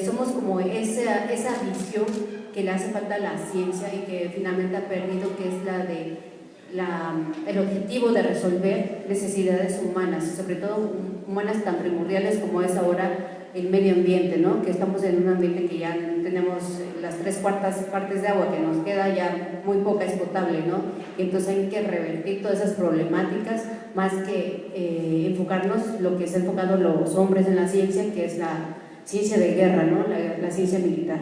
somos como esa visión que le hace falta a la ciencia y que finalmente ha perdido, que es el objetivo de resolver necesidades humanas, sobre todo humanas tan primordiales como es ahora el medio ambiente, ¿no? Que estamos en un ambiente que ya tenemos las 3/4 partes de agua que nos queda, ya muy poca es potable, ¿no? Y entonces hay que revertir todas esas problemáticas, más que enfocarnos lo que se han enfocado los hombres en la ciencia, que es la ciencia de guerra, ¿no? La ciencia militar.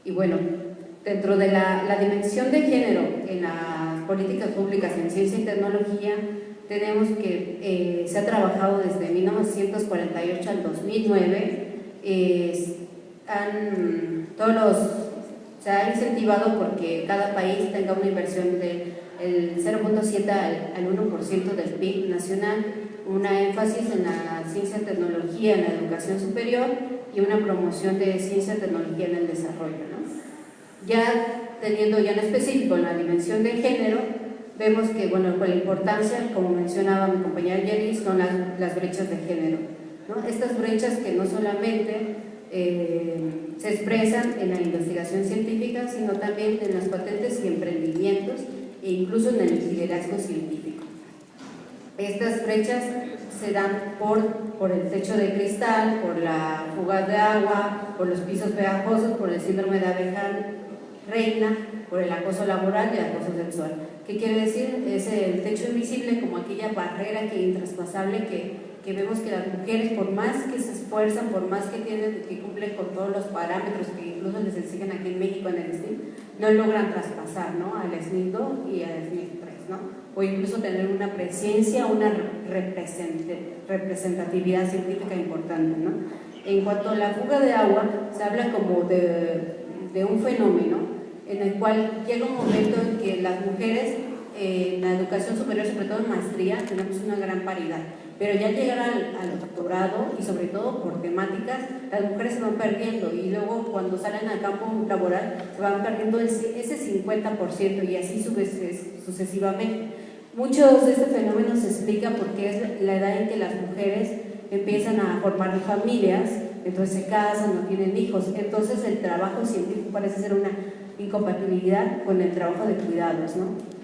Y bueno, dentro de la dimensión de género en las políticas públicas en ciencia y tecnología, tenemos que se ha trabajado desde 1948 al 2009, se ha incentivado porque cada país tenga una inversión del 0.7 al 1% del PIB nacional, una énfasis en la ciencia, tecnología, en la educación superior y una promoción de ciencia, tecnología en el desarrollo, ¿no? Ya teniendo ya en específico la dimensión de género, vemos que, bueno, con la importancia, como mencionaba mi compañera Jenny, son las brechas de género, ¿no? Estas brechas que no solamente se expresan en la investigación científica, sino también en las patentes y emprendimientos e incluso en el liderazgo científico. Estas brechas se dan por el techo de cristal, por la fuga de agua, por los pisos pegajosos, por el síndrome de abeja reina, por el acoso laboral y el acoso sexual. ¿Qué quiere decir? Es el techo invisible, como aquella barrera que intraspasable que vemos que las mujeres, por más que se esfuerzan, por más que cumplen con todos los parámetros que incluso les exigen aquí en México en el SNI, no logran traspasar, ¿no?, al SNI 2 y al SNI 3, ¿no? O incluso tener una presencia, una representatividad científica importante, ¿no? En cuanto a la fuga de agua, se habla como de un fenómeno en el cual llega un momento en que las mujeres en la educación superior, sobre todo en maestría, tenemos una gran paridad, pero ya al llegar al doctorado y sobre todo por temáticas, las mujeres se van perdiendo y luego cuando salen al campo laboral se van perdiendo ese 50% y así sucesivamente. Muchos de este fenómeno se explica porque es la edad en que las mujeres empiezan a formar familias, entonces se casan, no tienen hijos, entonces el trabajo científico parece ser una incompatibilidad con el trabajo de cuidados, ¿no?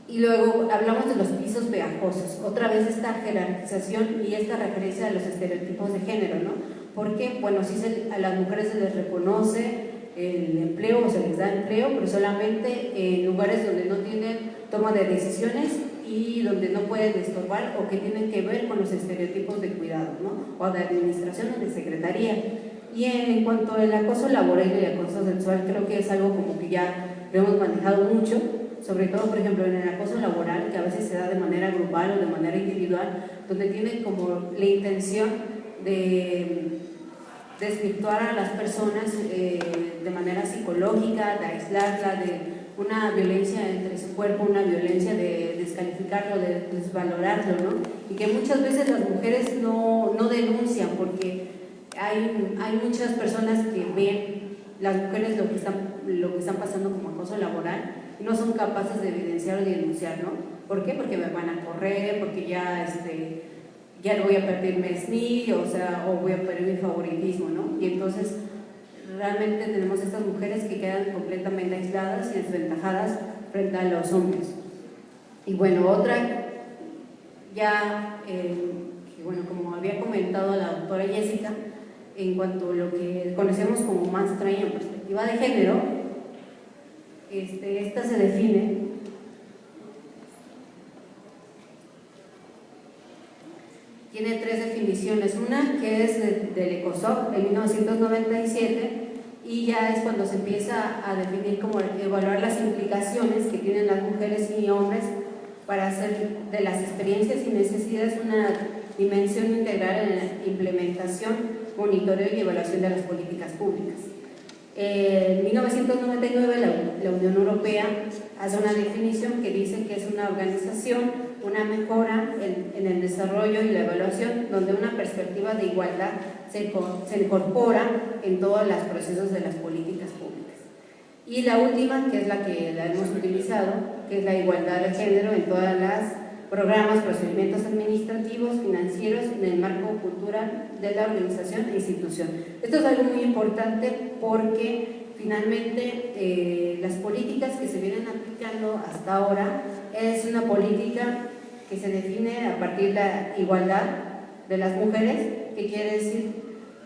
Y luego hablamos de los pisos pegajosos, otra vez esta jerarquización y esta referencia a los estereotipos de género, ¿no? Porque, bueno, sí a las mujeres se les reconoce el empleo o se les da empleo, pero solamente en lugares donde no tienen toma de decisiones y donde no pueden estorbar o que tienen que ver con los estereotipos de cuidado, ¿no?, o de administración o de secretaría. Y en cuanto al acoso laboral y el acoso sexual, creo que es algo como que ya lo hemos manejado mucho, sobre todo, por ejemplo, en el acoso laboral, que a veces se da de manera grupal o de manera individual, donde tiene como la intención de desvirtuar a las personas de manera psicológica, de aislarla, de una violencia entre su cuerpo, una violencia de descalificarlo, de desvalorarlo, ¿no? Y que muchas veces las mujeres no denuncian porque hay muchas personas que ven las mujeres lo que están pasando como acoso laboral y no son capaces de evidenciar o de denunciar, ¿no? ¿Por qué? Porque me van a correr, porque ya no voy a perder mi SNI, o voy a perder mi favoritismo, ¿no? Y entonces realmente tenemos estas mujeres que quedan completamente aisladas y desventajadas frente a los hombres. Y bueno, otra ya, que bueno, como había comentado la doctora Jessica, en cuanto a lo que conocemos como maestra en perspectiva de género, esta se define tiene 3 definiciones, una que es del ECOSOC en 1997 y ya es cuando se empieza a definir como evaluar las implicaciones que tienen las mujeres y hombres para hacer de las experiencias y necesidades una dimensión integral en la implementación, monitoreo y evaluación de las políticas públicas. En 1999 la Unión Europea hace una definición que dice que es una organización, una mejora en el desarrollo y la evaluación donde una perspectiva de igualdad se incorpora en todos los procesos de las políticas públicas. Y la última, que es la que la hemos utilizado, que es la igualdad de género en todas las programas, procedimientos administrativos, financieros, en el marco cultural de la organización e institución. Esto es algo muy importante porque finalmente las políticas que se vienen aplicando hasta ahora es una política que se define a partir de la igualdad de las mujeres, que quiere decir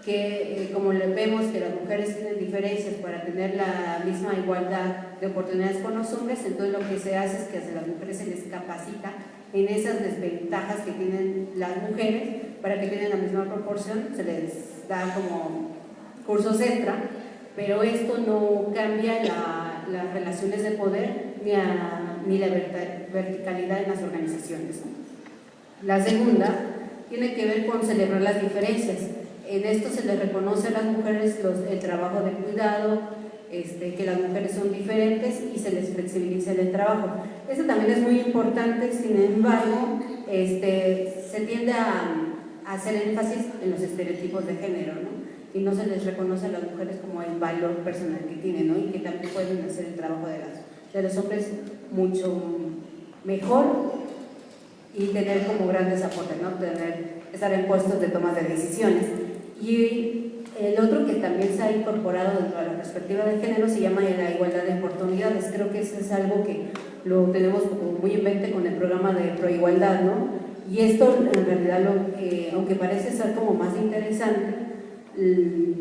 que como vemos que las mujeres tienen diferencias para tener la misma igualdad de oportunidades con los hombres, entonces lo que se hace es que a las mujeres se les capacita en esas desventajas que tienen las mujeres para que tengan la misma proporción, se les da como cursos extra, pero esto no cambia las relaciones de poder ni la verticalidad en las organizaciones, ¿no? La segunda tiene que ver con celebrar las diferencias. En esto se les reconoce a las mujeres el trabajo de cuidado, que las mujeres son diferentes y se les flexibiliza el trabajo. Eso también es muy importante, sin embargo, se tiende a hacer énfasis en los estereotipos de género, ¿no? Y no se les reconoce a las mujeres como el valor personal que tienen, ¿no? Y que también pueden hacer el trabajo de los hombres mucho mejor y tener como grandes aportes, ¿no? Estar en puestos de toma de decisiones. Y el otro que también se ha incorporado dentro de la perspectiva de género se llama la igualdad de oportunidades. Creo que eso es algo que lo tenemos como muy en mente con el programa de Proigualdad, ¿no? Y esto en realidad, aunque parece ser como más interesante,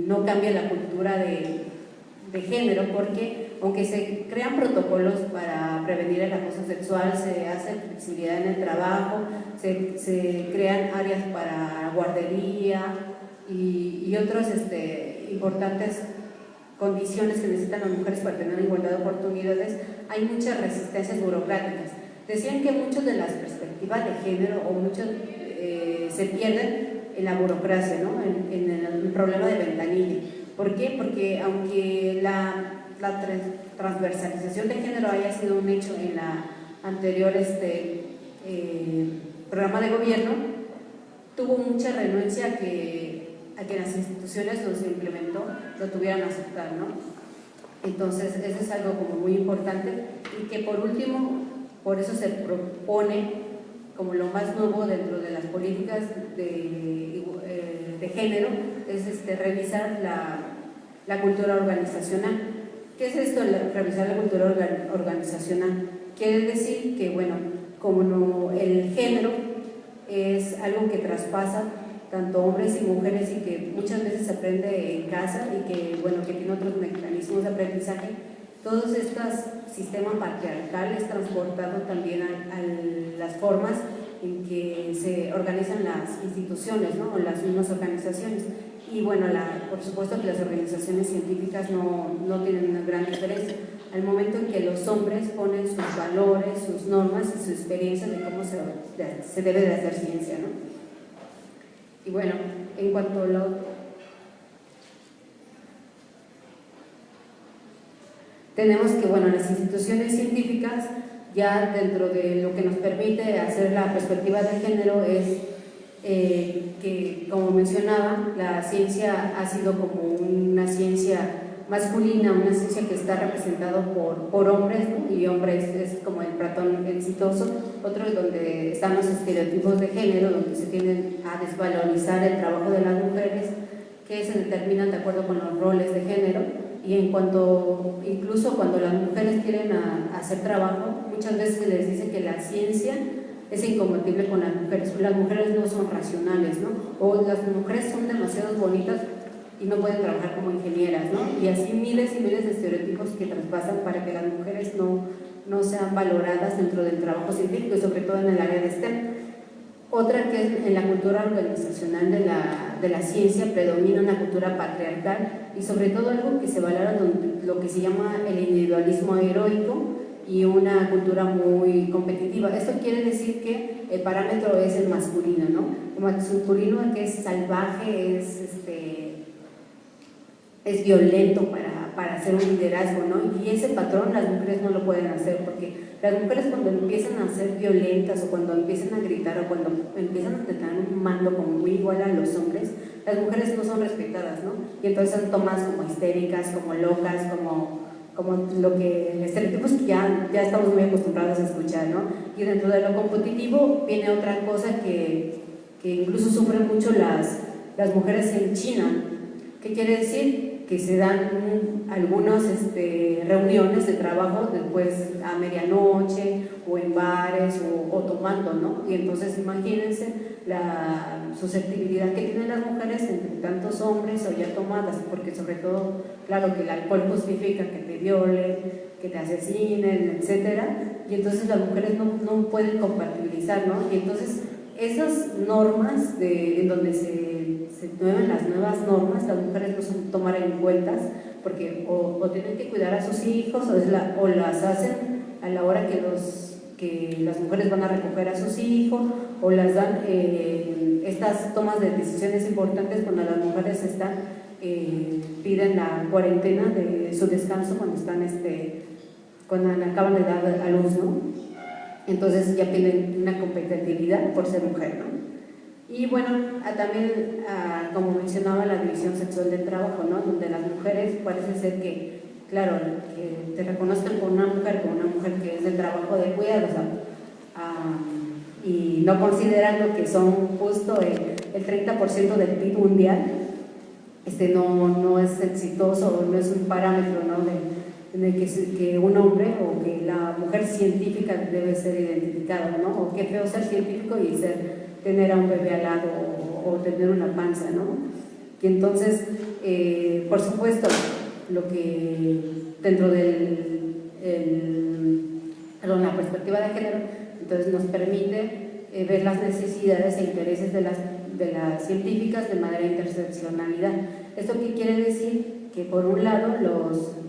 no cambia la cultura de género, porque aunque se crean protocolos para prevenir el acoso sexual, se hace flexibilidad en el trabajo, se crean áreas para guardería y otras importantes condiciones que necesitan las mujeres para tener igualdad de oportunidades, hay muchas resistencias burocráticas. Decían que muchas de las perspectivas de género o muchas se pierden en la burocracia, ¿no? en el problema de ventanilla. ¿Por qué? Porque aunque la transversalización de género haya sido un hecho en la anterior programa de gobierno, tuvo mucha renuencia a que las instituciones los implementó, lo tuvieran a aceptar, ¿no? Entonces, eso es algo como muy importante y que por último, por eso se propone como lo más nuevo dentro de las políticas de género, es revisar la cultura organizacional. ¿Qué es esto, revisar la cultura organizacional? Quiere decir que, bueno, como el género es algo que traspasa tanto hombres y mujeres y que muchas veces se aprende en casa y que, bueno, que tiene otros mecanismos de aprendizaje, todos estos sistemas patriarcales transportado también a las formas en que se organizan las instituciones, ¿no? O las mismas organizaciones. Y bueno, por supuesto que las organizaciones científicas no tienen una gran diferencia. Al momento en que los hombres ponen sus valores, sus normas y su experiencia de cómo se debe de hacer ciencia, ¿no? Y bueno, en cuanto a tenemos que, bueno, las instituciones científicas, ya dentro de lo que nos permite hacer la perspectiva de género es que, como mencionaba, la ciencia ha sido como una ciencia masculina, una ciencia que está representada por hombres, ¿no? Y hombres es como el Platón exitoso, otro es donde están los estereotipos de género, donde se tienden a desvalorizar el trabajo de las mujeres, que se determinan de acuerdo con los roles de género. Y en cuanto, incluso cuando las mujeres quieren hacer trabajo, muchas veces se les dice que la ciencia es incompatible con las mujeres no son racionales, ¿no? O las mujeres son demasiado bonitas y no pueden trabajar como ingenieras, ¿no? Y así miles y miles de estereotipos que traspasan para que las mujeres no sean valoradas dentro del trabajo científico y sobre todo en el área de STEM. Otra que es en la cultura organizacional de la ciencia predomina una cultura patriarcal y sobre todo algo que se valora lo que se llama el individualismo heroico y una cultura muy competitiva. Esto quiere decir que el parámetro es el masculino, ¿no? El masculino que es salvaje, es violento para hacer un liderazgo, ¿no? Y ese patrón las mujeres no lo pueden hacer, porque las mujeres cuando empiezan a ser violentas o cuando empiezan a gritar o cuando empiezan a tener un mando como muy igual a los hombres, las mujeres no son respetadas, ¿no? Y entonces son tomadas como histéricas, como locas, como lo que estereotipos que ya estamos muy acostumbrados a escuchar, ¿no? Y dentro de lo competitivo viene otra cosa que incluso sufren mucho las mujeres en China. ¿Qué quiere decir? Que se dan algunas reuniones de trabajo después a medianoche o en bares o tomando, ¿no? Y entonces imagínense la susceptibilidad que tienen las mujeres entre tantos hombres o ya tomadas, porque sobre todo, claro que el alcohol justifica que te violen, que te asesinen, etcétera, y entonces las mujeres no pueden compatibilizar, ¿no? Y entonces esas normas en donde se mueven las nuevas normas, las mujeres no son tomadas en cuenta porque o tienen que cuidar a sus hijos o las hacen al la hora que las mujeres van a recoger a sus hijos o las dan estas tomas de decisiones importantes cuando las mujeres piden la cuarentena de su descanso cuando cuando acaban de dar a luz, ¿no? Entonces ya piden una competitividad por ser mujer, ¿no? Y bueno, también, como mencionaba, la división sexual del trabajo, ¿no? Donde las mujeres parece ser que, claro, que te reconozcan como una mujer que es del trabajo de cuidados, y no considerando que son justo el 30% del PIB mundial, no es exitoso, no es un parámetro, ¿no? de que un hombre o que la mujer científica debe ser identificada, ¿no? O qué feo ser científico y tener a un bebé al lado o tener una panza, ¿no? Y entonces, por supuesto, lo que dentro la perspectiva de género, entonces nos permite ver las necesidades e intereses de las científicas de manera interseccionalidad. ¿Esto qué quiere decir? Que por un lado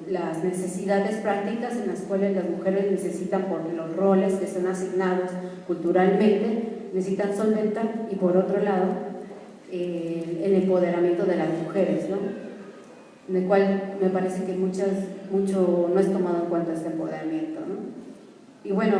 las necesidades prácticas en las cuales las mujeres necesitan por los roles que son asignados culturalmente, necesitan solventar, y por otro lado el empoderamiento de las mujeres, ¿no? En el cual me parece que mucho no es tomado en cuenta este empoderamiento, ¿no? Y bueno,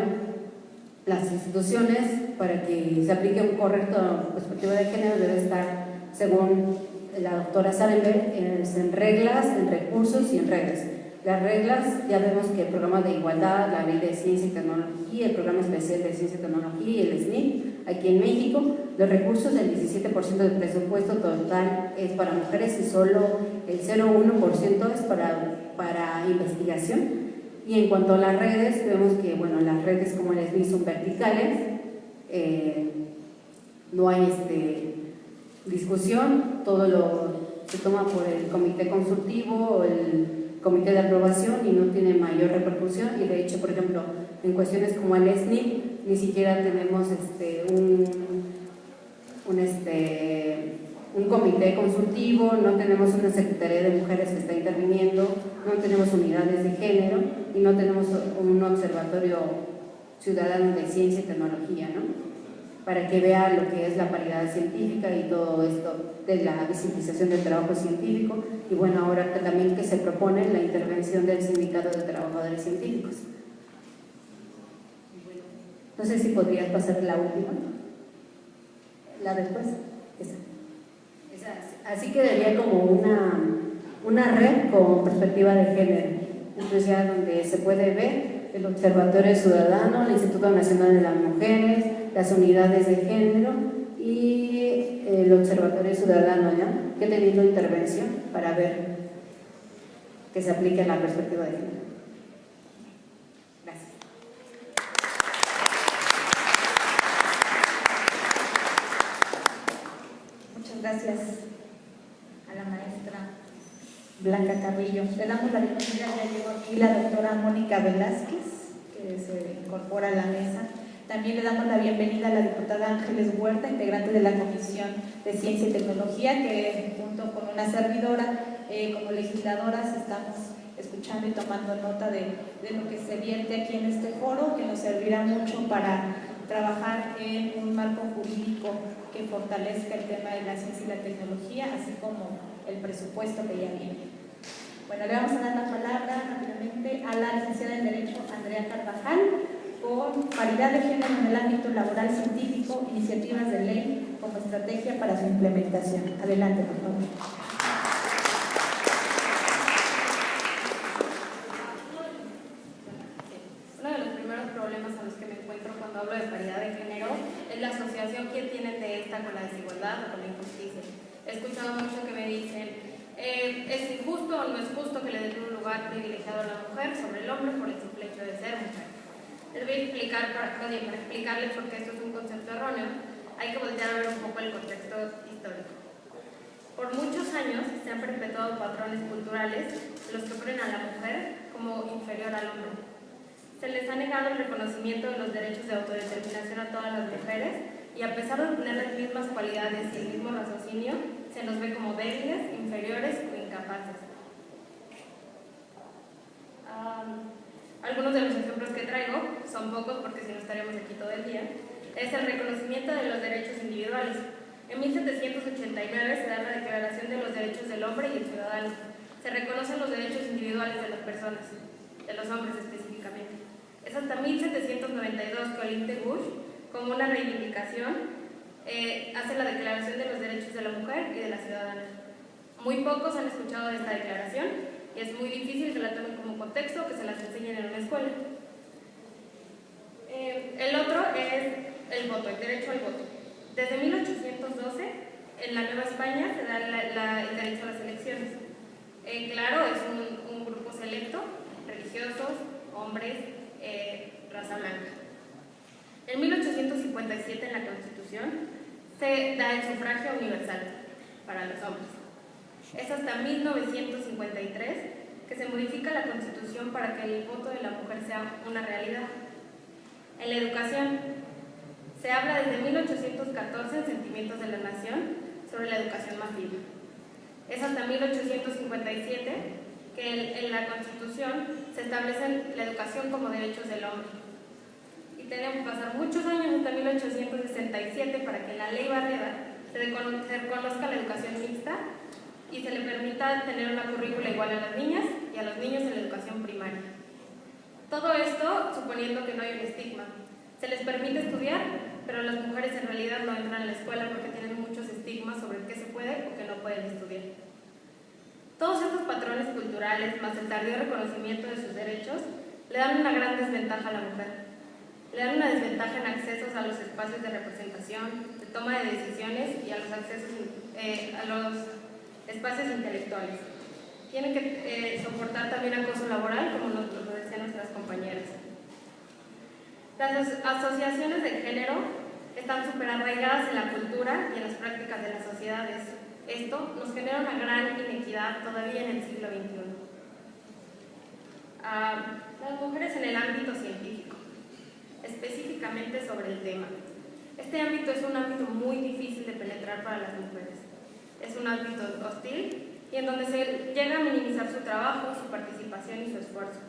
las instituciones, para que se aplique un correcto perspectiva de género, debe estar, según la doctora Sarenberg, en reglas, en recursos y en redes. Las reglas, ya vemos que el programa de igualdad, la ley de ciencia y tecnología, el programa especial de ciencia y tecnología y el SNIP, aquí en México, los recursos, el 17% del presupuesto total es para mujeres y solo el 0,1% es para investigación. Y en cuanto a las redes, vemos que, bueno, las redes como el SNIP son verticales, no hay discusión, todo se toma por el comité consultivo o el comité de aprobación y no tiene mayor repercusión. Y de hecho, por ejemplo, en cuestiones como el SNIP, ni siquiera tenemos un comité consultivo, no tenemos una secretaría de mujeres que está interviniendo, no tenemos unidades de género y no tenemos un observatorio ciudadano de ciencia y tecnología, ¿no? Para que vea lo que es la paridad científica y todo esto de la visibilización del trabajo científico. Y bueno, ahora también que se propone la intervención del Sindicato de Trabajadores Científicos. No sé si podrías pasar la última, la después, esa. Así quedaría como una red con perspectiva de género, entonces ya donde se puede ver el Observatorio Ciudadano, el Instituto Nacional de las Mujeres, las unidades de género y el Observatorio Ciudadano, ¿ya? Que teniendo intervención para ver que se aplique la perspectiva de género. Gracias. Muchas gracias a la maestra Blanca Carrillo. Le damos la bienvenida, ya llegó aquí la doctora Mónica Velázquez, que se incorpora a la mesa. También le damos la bienvenida a la diputada Ángeles Huerta, integrante de la Comisión de Ciencia y Tecnología, que junto con una servidora, como legisladoras, estamos escuchando y tomando nota de lo que se vierte aquí en este foro, que nos servirá mucho para trabajar en un marco jurídico que fortalezca el tema de la ciencia y la tecnología, así como el presupuesto que ya viene. Bueno, le vamos a dar la palabra rápidamente a la licenciada en Derecho Andrea Carvajal, con paridad de género en el ámbito laboral científico, iniciativas de ley como estrategia para su implementación. Adelante, por favor. Uno de los primeros problemas a los que me encuentro cuando hablo de paridad de género es la asociación que tienen de esta con la desigualdad o con la injusticia. He escuchado mucho que me dicen, ¿es injusto o no es justo que le den un lugar privilegiado a la mujer sobre el hombre por el simple hecho de ser mujer? Les voy a explicar, para explicarles por qué esto es un concepto erróneo, hay que voltear a ver un poco el contexto histórico. Por muchos años se han perpetuado patrones culturales en los que ponen a la mujer como inferior al hombre. Se les ha negado el reconocimiento de los derechos de autodeterminación a todas las mujeres y a pesar de tener las mismas cualidades y el mismo raciocinio, se nos ve como débiles, inferiores o incapaces. Algunos de los ejemplos que traigo, son pocos porque si no estaríamos aquí todo el día, es el reconocimiento de los derechos individuales. En 1789 se da la Declaración de los Derechos del Hombre y el Ciudadano. Se reconocen los derechos individuales de las personas, de los hombres específicamente. Es hasta 1792 que Olympe de Gouges, como una reivindicación, hace la Declaración de los Derechos de la Mujer y de la Ciudadana. Muy pocos han escuchado de esta declaración y es muy difícil que la tomen como contexto o que se las enseñen en una escuela. El otro es el voto, el derecho al voto. Desde 1812, en la Nueva España se da el derecho a las elecciones. Claro, es un grupo selecto, religiosos, hombres, raza blanca. En 1857, en la Constitución, se da el sufragio universal para los hombres. Es hasta 1953 que se modifica la Constitución para que el voto de la mujer sea una realidad. En la educación, se habla desde 1814 en Sentimientos de la Nación sobre la educación masiva. Es hasta 1857 que en la Constitución se establece la educación como derechos del hombre. Y tenemos que pasar muchos años hasta 1867 para que en la Ley Barrera se reconozca la educación mixta y se le permita tener una currícula igual a las niñas y a los niños en la educación primaria. Todo esto suponiendo que no hay un estigma. Se les permite estudiar, pero las mujeres en realidad no entran a la escuela porque tienen muchos estigmas sobre qué se puede o qué no pueden estudiar. Todos estos patrones culturales, más el tardío reconocimiento de sus derechos, le dan una gran desventaja a la mujer. Le dan una desventaja en accesos a los espacios de representación, de toma de decisiones y a los accesos a los espacios intelectuales. Tienen que soportar también acoso laboral, como nos lo decían nuestras compañeras. Las asociaciones de género están súper arraigadas en la cultura y en las prácticas de las sociedades. Esto nos genera una gran inequidad todavía en el siglo XXI. Las mujeres en el ámbito científico, específicamente sobre el tema. Este ámbito es un ámbito muy difícil de penetrar para las mujeres. Es un ámbito hostil y en donde se llega a minimizar su trabajo, su participación y su esfuerzo.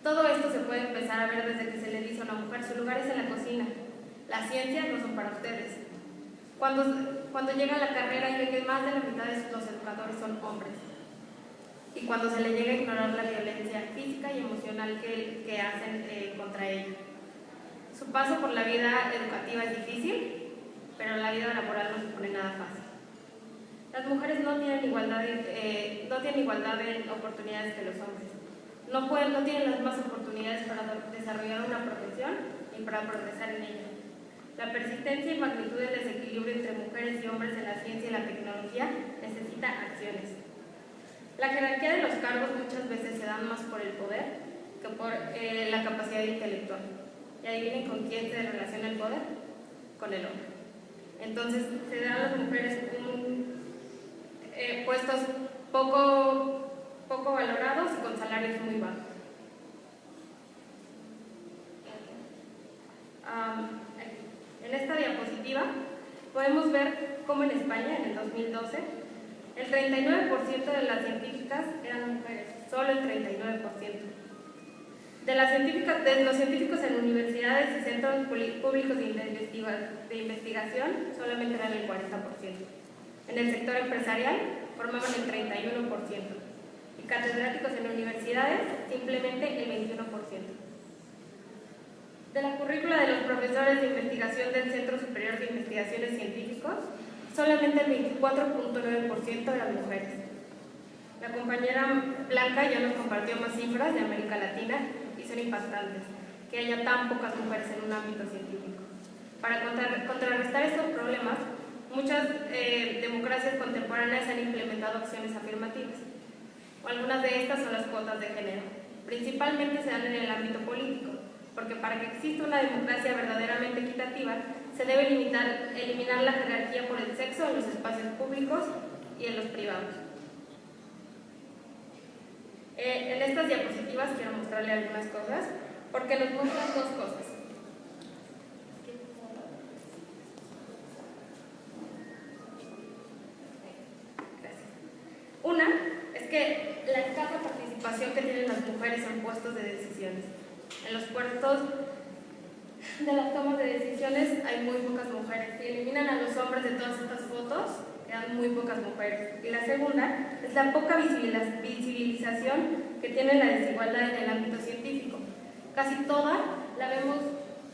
Todo esto se puede empezar a ver desde que se le dice a una mujer: su lugar es en la cocina, las ciencias no son para ustedes. Cuando llega a la carrera y ve que más de la mitad de los educadores son hombres. Y cuando se le llega a ignorar la violencia física y emocional que hacen contra ella. Su paso por la vida educativa es difícil, pero la vida laboral no se pone nada fácil. Las mujeres no tienen igualdad en oportunidades que los hombres. No tienen las mismas oportunidades para desarrollar una profesión y para progresar en ella. La persistencia y magnitud del desequilibrio entre mujeres y hombres en la ciencia y la tecnología necesita acciones. La jerarquía de los cargos muchas veces se dan más por el poder que por la capacidad intelectual. Y adivinen con quién se relaciona el poder: con el hombre. Entonces se dan a las mujeres puestos poco valorados y con salarios muy bajos. En esta diapositiva podemos ver cómo en España, en el 2012, el 39% de las científicas eran mujeres, solo el 39%. De los científicos en universidades y centros públicos de investigación, solamente eran el 40%. En el sector empresarial formaban el 31%. Y catedráticos en universidades, simplemente el 21%. De la currícula de los profesores de investigación del Centro Superior de Investigaciones Científicos, solamente el 24.9% eran mujeres. La compañera Blanca ya nos compartió más cifras de América Latina y son impactantes, que haya tan pocas mujeres en un ámbito científico. Para contrarrestar estos problemas, muchas democracias contemporáneas han implementado acciones afirmativas. Algunas de estas son las cuotas de género. Principalmente se dan en el ámbito político, porque para que exista una democracia verdaderamente equitativa, se debe eliminar la jerarquía por el sexo en los espacios públicos y en los privados. En estas diapositivas quiero mostrarle algunas cosas, porque nos muestran dos cosas. Gracias. Una es que la escasa participación participación que tienen las mujeres en puestos de decisiones. En los puestos de las tomas de decisiones hay muy pocas mujeres. Si eliminan a los hombres de todas estas fotos, quedan muy pocas mujeres. Y la segunda es la poca visibilización que tiene la desigualdad en el ámbito científico. Casi toda la vemos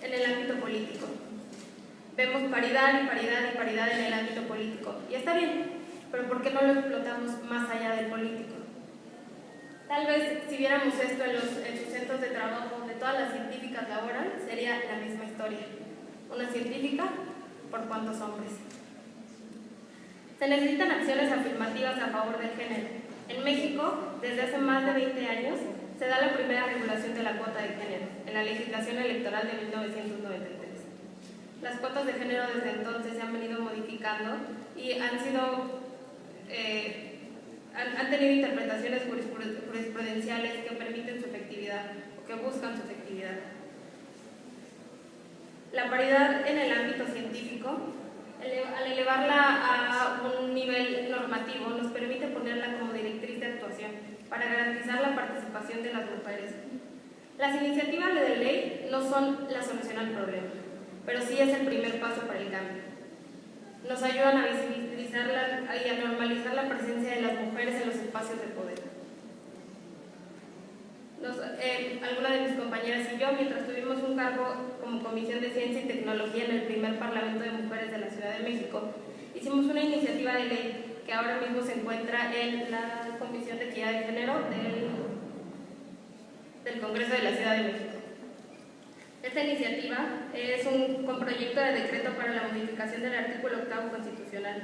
en el ámbito político. Vemos paridad y paridad y paridad en el ámbito político. Y está bien, pero ¿por qué no lo explotamos más allá del político? Tal vez si viéramos esto en sus centros de trabajo donde todas las científicas laboran, sería la misma historia. Una científica por cuántos hombres. Se necesitan acciones afirmativas a favor del género. En México, desde hace más de 20 años, se da la primera regulación de la cuota de género, en la legislación electoral de 1993. Las cuotas de género desde entonces se han venido modificando y han tenido interpretaciones jurisprudenciales que permiten su efectividad o que buscan su efectividad. La paridad en el ámbito científico, al elevarla a un nivel normativo, nos permite ponerla como directriz de actuación para garantizar la participación de las mujeres. Las iniciativas de ley no son la solución al problema, pero sí es el primer paso para el cambio. Nos ayudan a visibilizar y a normalizar la presencia de las mujeres en los espacios de poder. Alguna de mis compañeras y yo, mientras tuvimos un cargo como Comisión de Ciencia y Tecnología en el primer Parlamento de Mujeres de la Ciudad de México, hicimos una iniciativa de ley que ahora mismo se encuentra en la Comisión de Equidad de Género del Congreso de la Ciudad de México. Esta iniciativa es un proyecto de decreto para la modificación del artículo 8º constitucional.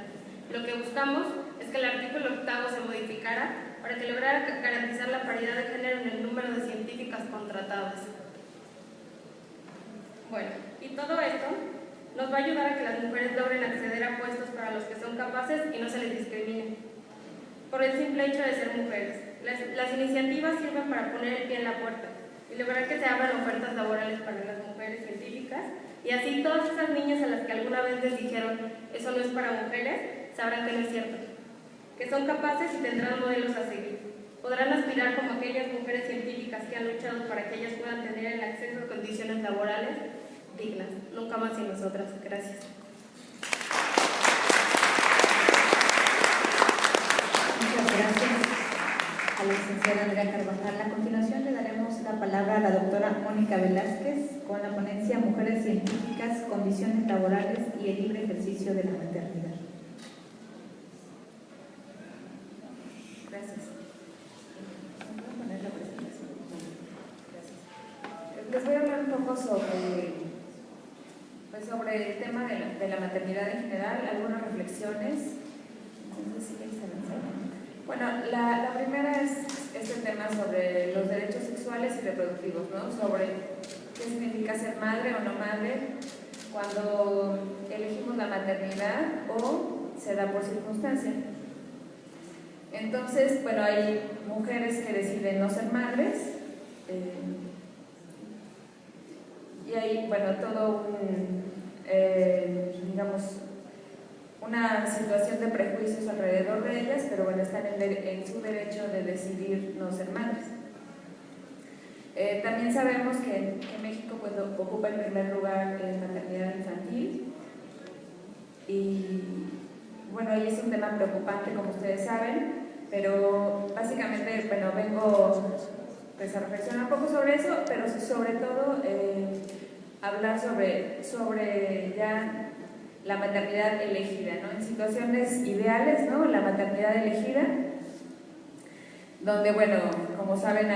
Lo que buscamos es que el artículo 8º se modificara para que lograra garantizar la paridad de género en el número de científicas contratadas. Bueno, y todo esto nos va a ayudar a que las mujeres logren acceder a puestos para los que son capaces y no se les discrimine por el simple hecho de ser mujeres. Las iniciativas sirven para poner el pie en la puerta y lograr que se abran ofertas laborales para las mujeres científicas, y así todas esas niñas a las que alguna vez les dijeron eso no es para mujeres, sabrán que no es cierto, que son capaces y tendrán modelos a seguir. Podrán aspirar como aquellas mujeres científicas que han luchado para que ellas puedan tener el acceso a condiciones laborales dignas. Nunca más sin nosotras. Gracias. Muchas gracias a la licenciada Andrea Carvajal. A continuación le daremos la palabra a la doctora Mónica Velázquez con la ponencia Mujeres Científicas, Condiciones Laborales y el Libre Ejercicio de la Maternidad. Gracias. ¿Puedo poner la presentación? Gracias. Les voy a hablar un poco sobre el tema de la maternidad en general, algunas reflexiones. Entonces, si quieres avanzar. Bueno, la primera es este tema sobre los derechos sexuales y reproductivos, ¿no? Sobre qué significa ser madre o no madre cuando elegimos la maternidad o se da por circunstancia. Entonces, bueno, hay mujeres que deciden no ser madres y hay, bueno, todo una situación de prejuicios alrededor de ellas, pero bueno, están en su derecho de decidir no ser madres. También sabemos que México pues, ocupa el primer lugar en maternidad infantil y bueno, ahí es un tema preocupante, como ustedes saben, pero básicamente, bueno, vengo pues, a reflexionar un poco sobre eso, pero sobre todo hablar sobre ya la maternidad elegida, ¿no? En situaciones ideales, ¿no? La maternidad elegida, donde, bueno, como saben,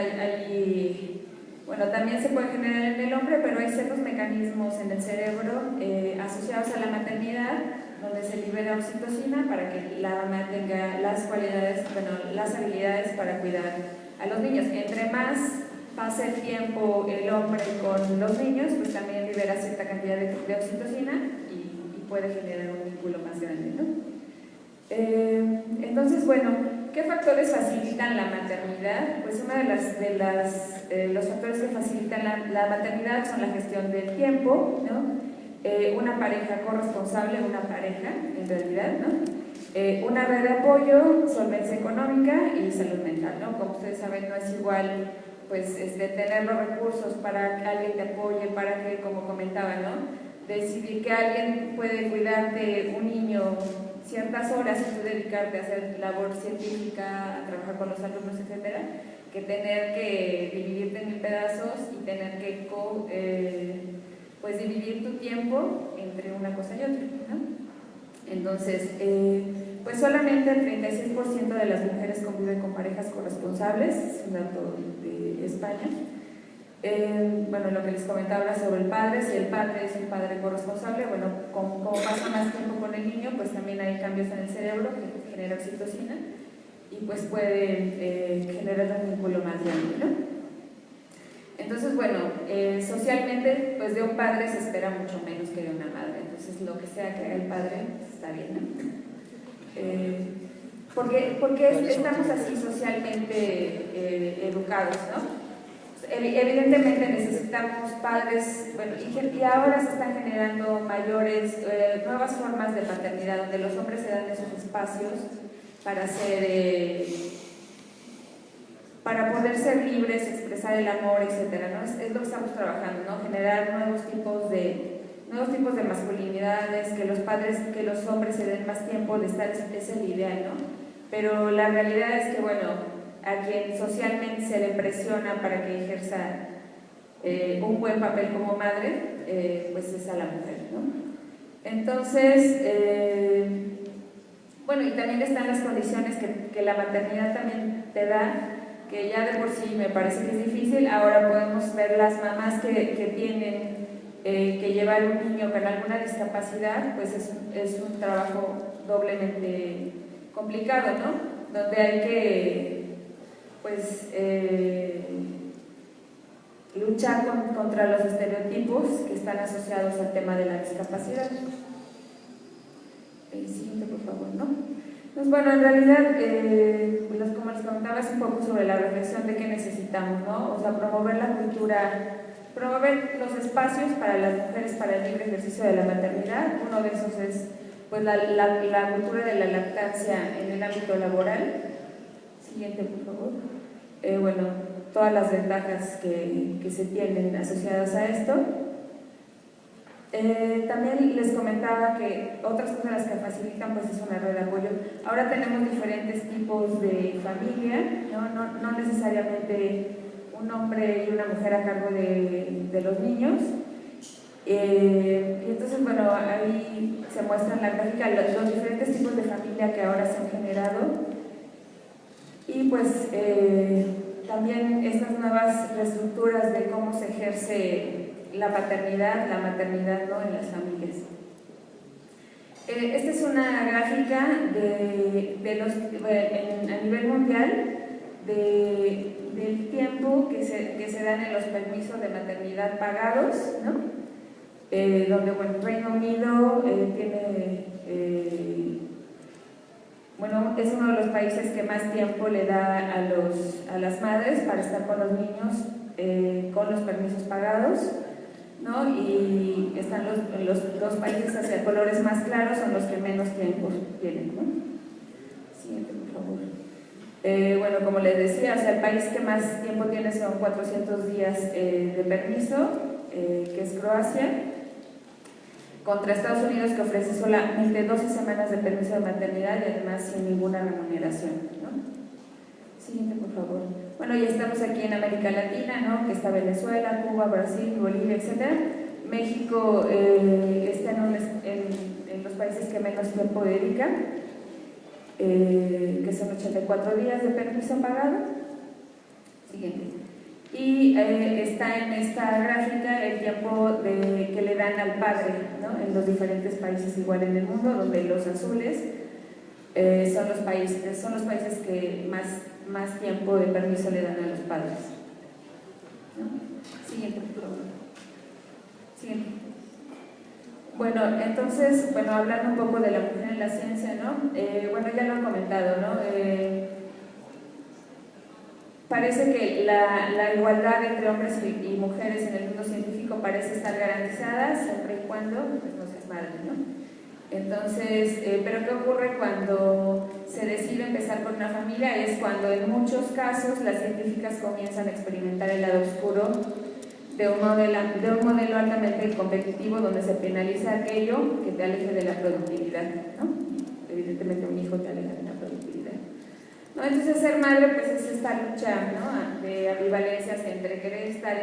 bueno, también se puede generar en el hombre, pero hay ciertos mecanismos en el cerebro asociados a la maternidad, donde se libera oxitocina para que la mamá tenga las cualidades, bueno, las habilidades para cuidar a los niños. Entre más pasa el tiempo el hombre con los niños, pues también libera cierta cantidad de oxitocina y puede generar un vínculo más grande, ¿no? Entonces, bueno, ¿qué factores facilitan la maternidad? Pues uno de los factores que facilitan la maternidad son la gestión del tiempo, ¿no? Una pareja corresponsable, una pareja en realidad, ¿no? Una red de apoyo, solvencia económica y salud mental, ¿no? Como ustedes saben, no es igual pues tener los recursos para que alguien te apoye, para que, como comentaba, ¿no? Decidir que alguien puede cuidar de un niño ciertas horas y tú dedicarte a hacer labor científica, a trabajar con los alumnos, etcétera, que tener que dividirte en 1000 pedazos y tener que pues dividir tu tiempo entre una cosa y otra, ¿no? Entonces, pues solamente el 36% de las mujeres conviven con parejas corresponsables, es un dato de España. Bueno, lo que les comentaba sobre el padre, si el padre es un padre corresponsable, bueno, como pasa más tiempo con el niño, pues también hay cambios en el cerebro que genera oxitocina y pues puede generar un vínculo más grande, ¿no? Entonces, bueno, socialmente, pues de un padre se espera mucho menos que de una madre, entonces lo que sea que haga el padre, pues, está bien, ¿no? Porque estamos así socialmente educados, ¿no? Evidentemente necesitamos padres, bueno, y ahora se están generando nuevas formas de paternidad, donde los hombres se dan esos espacios para para poder ser libres, expresar el amor, etcétera, ¿no? Es lo que estamos trabajando, ¿no? Generar nuevos tipos de masculinidades, que los hombres se den más tiempo de estar, es el ideal, ¿no? Pero la realidad es que, bueno, a quien socialmente se le presiona para que ejerza un buen papel como madre, pues es a la mujer, ¿no? Entonces, bueno, y también están las condiciones que la maternidad también te da, que ya de por sí me parece que es difícil. Ahora podemos ver las mamás que tienen que llevar un niño con alguna discapacidad, pues es un trabajo doblemente complicado, ¿no? Donde hay que pues luchar contra los estereotipos que están asociados al tema de la discapacidad. El siguiente, por favor, ¿no? Pues bueno, en realidad, como les comentaba, es un poco sobre la reflexión de qué necesitamos, ¿no? O sea, promover la cultura, promover los espacios para las mujeres para el libre ejercicio de la maternidad. Uno de esos es pues la cultura de la lactancia en el ámbito laboral. Siguiente, por favor. Bueno, todas las ventajas que se tienen asociadas a esto. También les comentaba que otras cosas que facilitan pues es una red de apoyo. Ahora tenemos diferentes tipos de familia, no necesariamente un hombre y una mujer a cargo de los niños. Y entonces, bueno, ahí se muestra en la gráfica los diferentes tipos de familia que ahora se han generado. Y pues también estas nuevas reestructuras de cómo se ejerce la paternidad, la maternidad, ¿no? En las familias. Esta es una gráfica a nivel mundial del tiempo que se dan en los permisos de maternidad pagados, ¿no? Donde, bueno, Reino Unido tiene, bueno, es uno de los países que más tiempo le da a las madres para estar con los niños con los permisos pagados, ¿no? Y están los dos países hacia colores más claros, son los que menos tiempo tienen, ¿no? Siguiente, por favor. Bueno, como les decía, o sea, el país que más tiempo tiene son 400 días de permiso, que es Croacia, contra Estados Unidos, que ofrece solamente 12 semanas de permiso de maternidad y además sin ninguna remuneración, ¿no? Siguiente, por favor. Bueno, ya estamos aquí en América Latina, ¿no? Que está Venezuela, Cuba, Brasil, Bolivia, etc. México está en los países que menos tiempo dedican, que son 84 días de permiso pagado. Siguiente. Y está en esta gráfica el tiempo que le dan al padre, ¿no? En los diferentes países igual en el mundo, donde los azules son los países que más tiempo de permiso le dan a los padres, ¿no? Siguiente, por favor. Siguiente. Bueno, entonces, bueno, hablando un poco de la mujer en la ciencia, ¿no? Bueno, ya lo he comentado, ¿no? Parece que la igualdad entre hombres y mujeres en el mundo científico parece estar garantizada siempre y cuando pues, no seas madre, ¿no? Entonces, pero ¿qué ocurre cuando por una familia es cuando en muchos casos las científicas comienzan a experimentar el lado oscuro de un modelo altamente competitivo donde se penaliza aquello que te aleje de la productividad, ¿no? Evidentemente un hijo te aleja de la productividad, ¿no? Entonces ser madre pues es esta lucha, ¿no?, de ambivalencias entre querer estar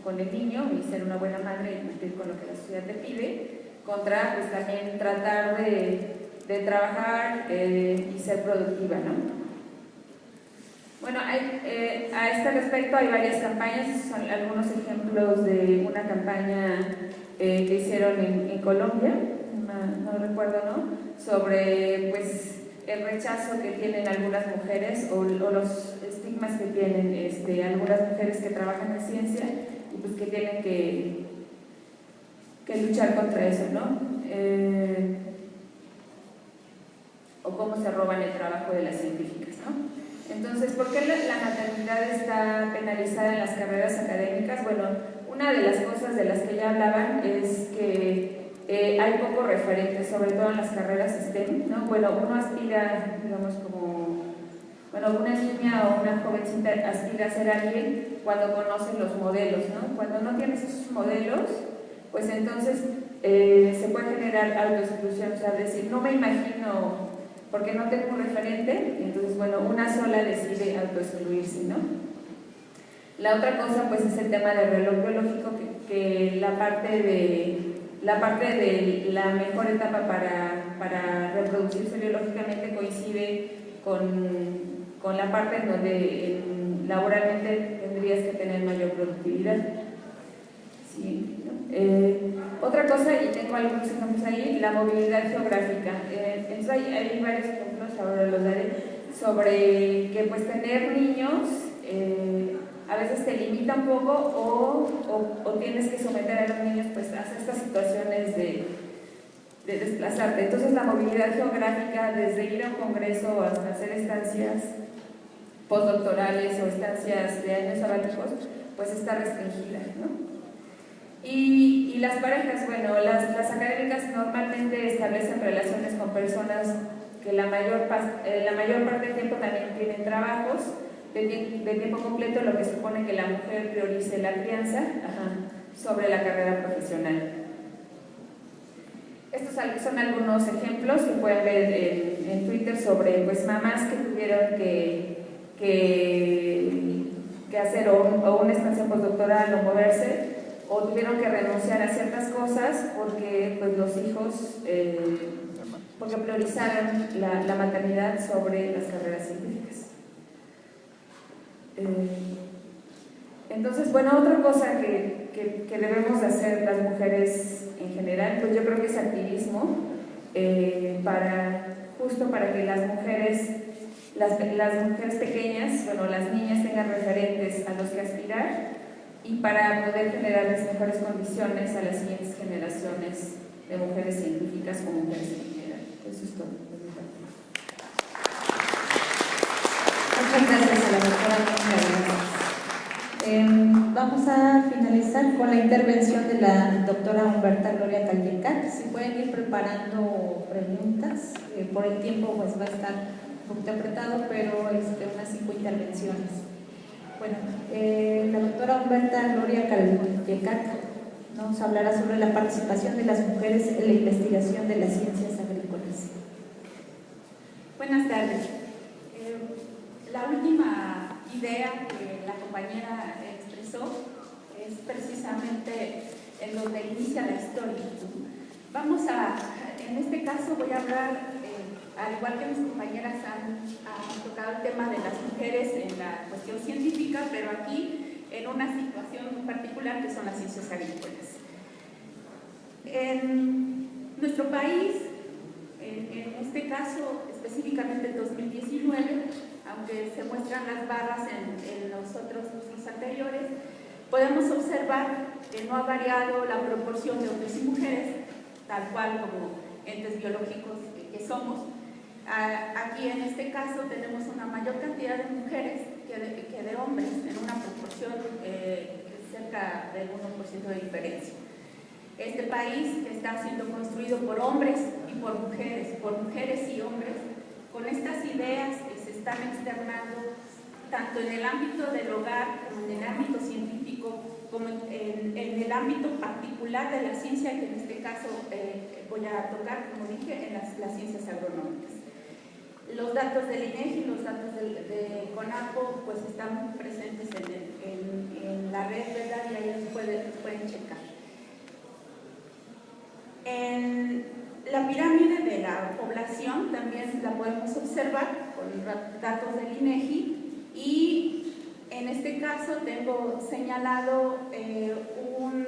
con el niño y ser una buena madre y cumplir con lo que la sociedad te pide, contra pues también tratar de trabajar y ser productiva, ¿no? Bueno, a este respecto hay varias campañas, son algunos ejemplos de una campaña que hicieron en Colombia, no recuerdo, ¿no?, sobre pues el rechazo que tienen algunas mujeres o los estigmas que tienen algunas mujeres que trabajan en ciencia y pues que tienen que luchar contra eso, ¿no? O cómo se roban el trabajo de las científicas, ¿no? Entonces, ¿por qué la maternidad está penalizada en las carreras académicas? Bueno, una de las cosas de las que ya hablaban es que hay poco referente, sobre todo en las carreras STEM, ¿no? Bueno, uno aspira, digamos, una niña o una jovencita aspira a ser alguien cuando conoce los modelos, ¿no? Cuando no tienes esos modelos, pues entonces se puede generar autoexclusión, o sea, decir, no me imagino, porque no tengo un referente, entonces, bueno, una sola decide autoexcluirse, ¿no? La otra cosa, pues, es el tema del reloj biológico, que la parte de la mejor etapa para reproducirse biológicamente coincide con la parte en donde laboralmente tendrías que tener mayor productividad. Sí, ¿no? Otra cosa, y tengo algunos ejemplos ahí, la movilidad geográfica. Entonces hay varios ejemplos, ahora los daré, sobre que pues tener niños a veces te limita un poco o tienes que someter a los niños pues a estas situaciones de desplazarte. Entonces la movilidad geográfica, desde ir a un congreso hasta hacer estancias postdoctorales o estancias de años sabáticos, pues está restringida, ¿no? Y las parejas, bueno, las académicas normalmente establecen relaciones con personas que la mayor parte del tiempo también tienen trabajos de tiempo completo, lo que supone que la mujer priorice la crianza sobre la carrera profesional. Estos son algunos ejemplos que pueden ver en Twitter sobre pues mamás que tuvieron que hacer o una estancia postdoctoral o moverse, o tuvieron que renunciar a ciertas cosas porque pues los hijos porque priorizaron la maternidad sobre las carreras científicas. Entonces, bueno, otra cosa que debemos hacer las mujeres en general, pues yo creo que es activismo justo para que las mujeres pequeñas, bueno, las niñas tengan referentes a los que aspirar y para poder generarles mejores condiciones a las siguientes generaciones de mujeres científicas o mujeres en general. Eso es todo. Muchas gracias a la doctora Mónica. Vamos a finalizar con la intervención de la doctora Humberta Gloria Callecat. Si pueden ir preparando preguntas, por el tiempo pues va a estar un poquito apretado, pero unas 5 intervenciones. Bueno, la doctora Humberta Gloria Callecat nos hablará sobre la participación de las mujeres en la investigación de las ciencias agrícolas. Buenas tardes. La última idea que la compañera expresó es precisamente en donde inicia la historia. En este caso voy a hablar, al igual que mis compañeras han tocado el tema de las mujeres en la cuestión científica, pero aquí en una situación muy particular que son las ciencias agrícolas. En nuestro país, en este caso específicamente en 2019, aunque se muestran las barras en los otros cursos anteriores, podemos observar que no ha variado la proporción de hombres y mujeres, tal cual como entes biológicos que somos. Aquí en este caso tenemos una mayor cantidad de mujeres que de hombres, en una proporción cerca del 1% de diferencia. Este país que está siendo construido por hombres y por mujeres y hombres, con estas ideas que se están externando tanto en el ámbito del hogar como en el ámbito científico, como en el ámbito particular de la ciencia, que en este caso voy a tocar, como dije, en las ciencias agronómicas. Los datos del INEGI y los datos de CONAPO pues están presentes en la red, ¿verdad? Y ahí los pueden checar. En la pirámide de la población también la podemos observar con datos del INEGI, y en este caso tengo señalado un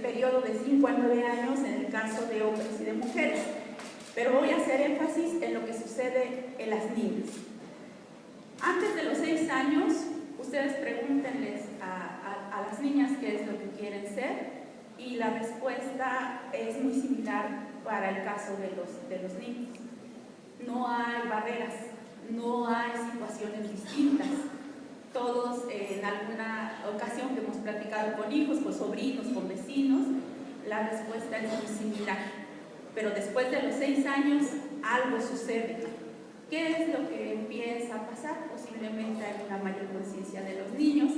periodo de 5 a 9 años en el caso de hombres y de mujeres, pero voy a hacer énfasis en lo que sucede en las niñas. Antes de los 6 años, ustedes pregúntenles a las niñas qué es lo que quieren ser, y la respuesta es muy similar para el caso de los niños. No hay barreras, no hay situaciones distintas. Todos en alguna ocasión que hemos platicado con hijos, con sobrinos, con vecinos, la respuesta es muy similar. Pero después de los 6 años algo sucede. ¿Qué es lo que empieza a pasar? Posiblemente hay una mayor conciencia de los niños,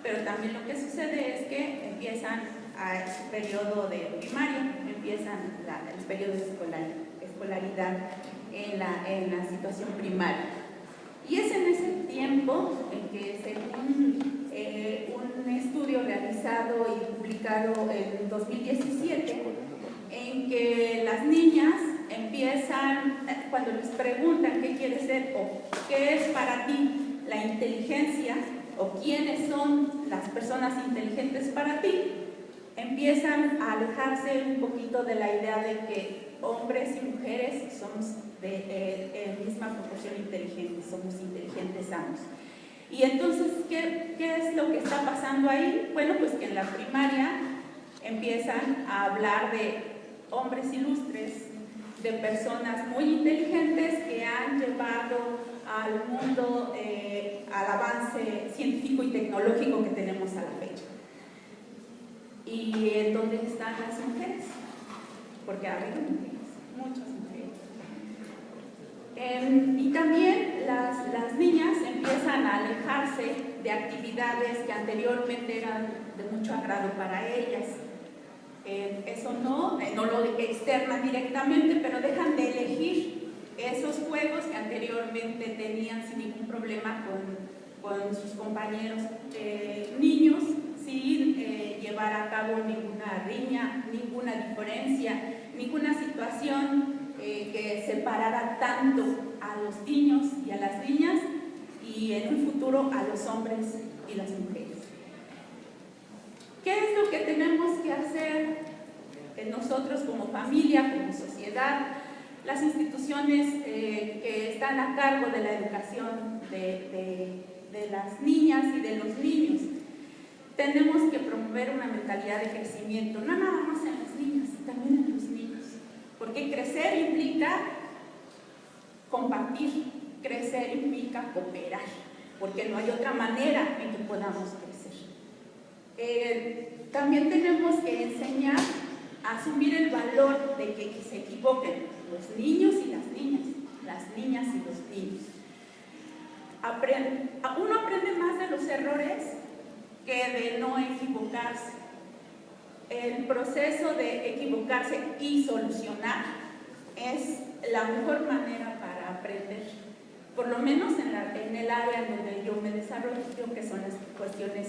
pero también lo que sucede es que empiezan a su periodo de primaria, empiezan el periodo de escolaridad en la situación primaria. Y es en ese tiempo en que, según un estudio realizado y publicado en 2017, en que las niñas empiezan, cuando les preguntan qué quieres ser o qué es para ti la inteligencia o quiénes son las personas inteligentes para ti, empiezan a alejarse un poquito de la idea de que hombres y mujeres somos de misma proporción inteligentes, somos inteligentes ambos. Y entonces, ¿qué es lo que está pasando ahí? Bueno, pues que en la primaria empiezan a hablar de hombres ilustres, de personas muy inteligentes que han llevado al mundo al avance científico y tecnológico que tenemos a la fecha. ¿Y en dónde están las mujeres? Porque ha habido mujeres, muchas mujeres. Y también las niñas empiezan a alejarse de actividades que anteriormente eran de mucho agrado para ellas. Eso no lo externan directamente, pero dejan de elegir esos juegos que anteriormente tenían sin ningún problema con sus compañeros niños, sin llevar a cabo ninguna riña, ninguna diferencia, ninguna situación que separara tanto a los niños y a las niñas, y en un futuro a los hombres y las mujeres. ¿Qué es lo que tenemos que hacer nosotros como familia, como sociedad, las instituciones que están a cargo de la educación de las niñas y de los niños? Tenemos que promover una mentalidad de crecimiento, no nada más en las niñas, también en los niños, porque crecer implica compartir, crecer implica cooperar, porque no hay otra manera en que podamos crecer. También tenemos que enseñar a asumir el valor de que se equivoquen los niños y las niñas y los niños. Uno aprende más de los errores que de no equivocarse. El proceso de equivocarse y solucionar es la mejor manera para aprender, por lo menos en el área en donde yo me desarrollo, que son las cuestiones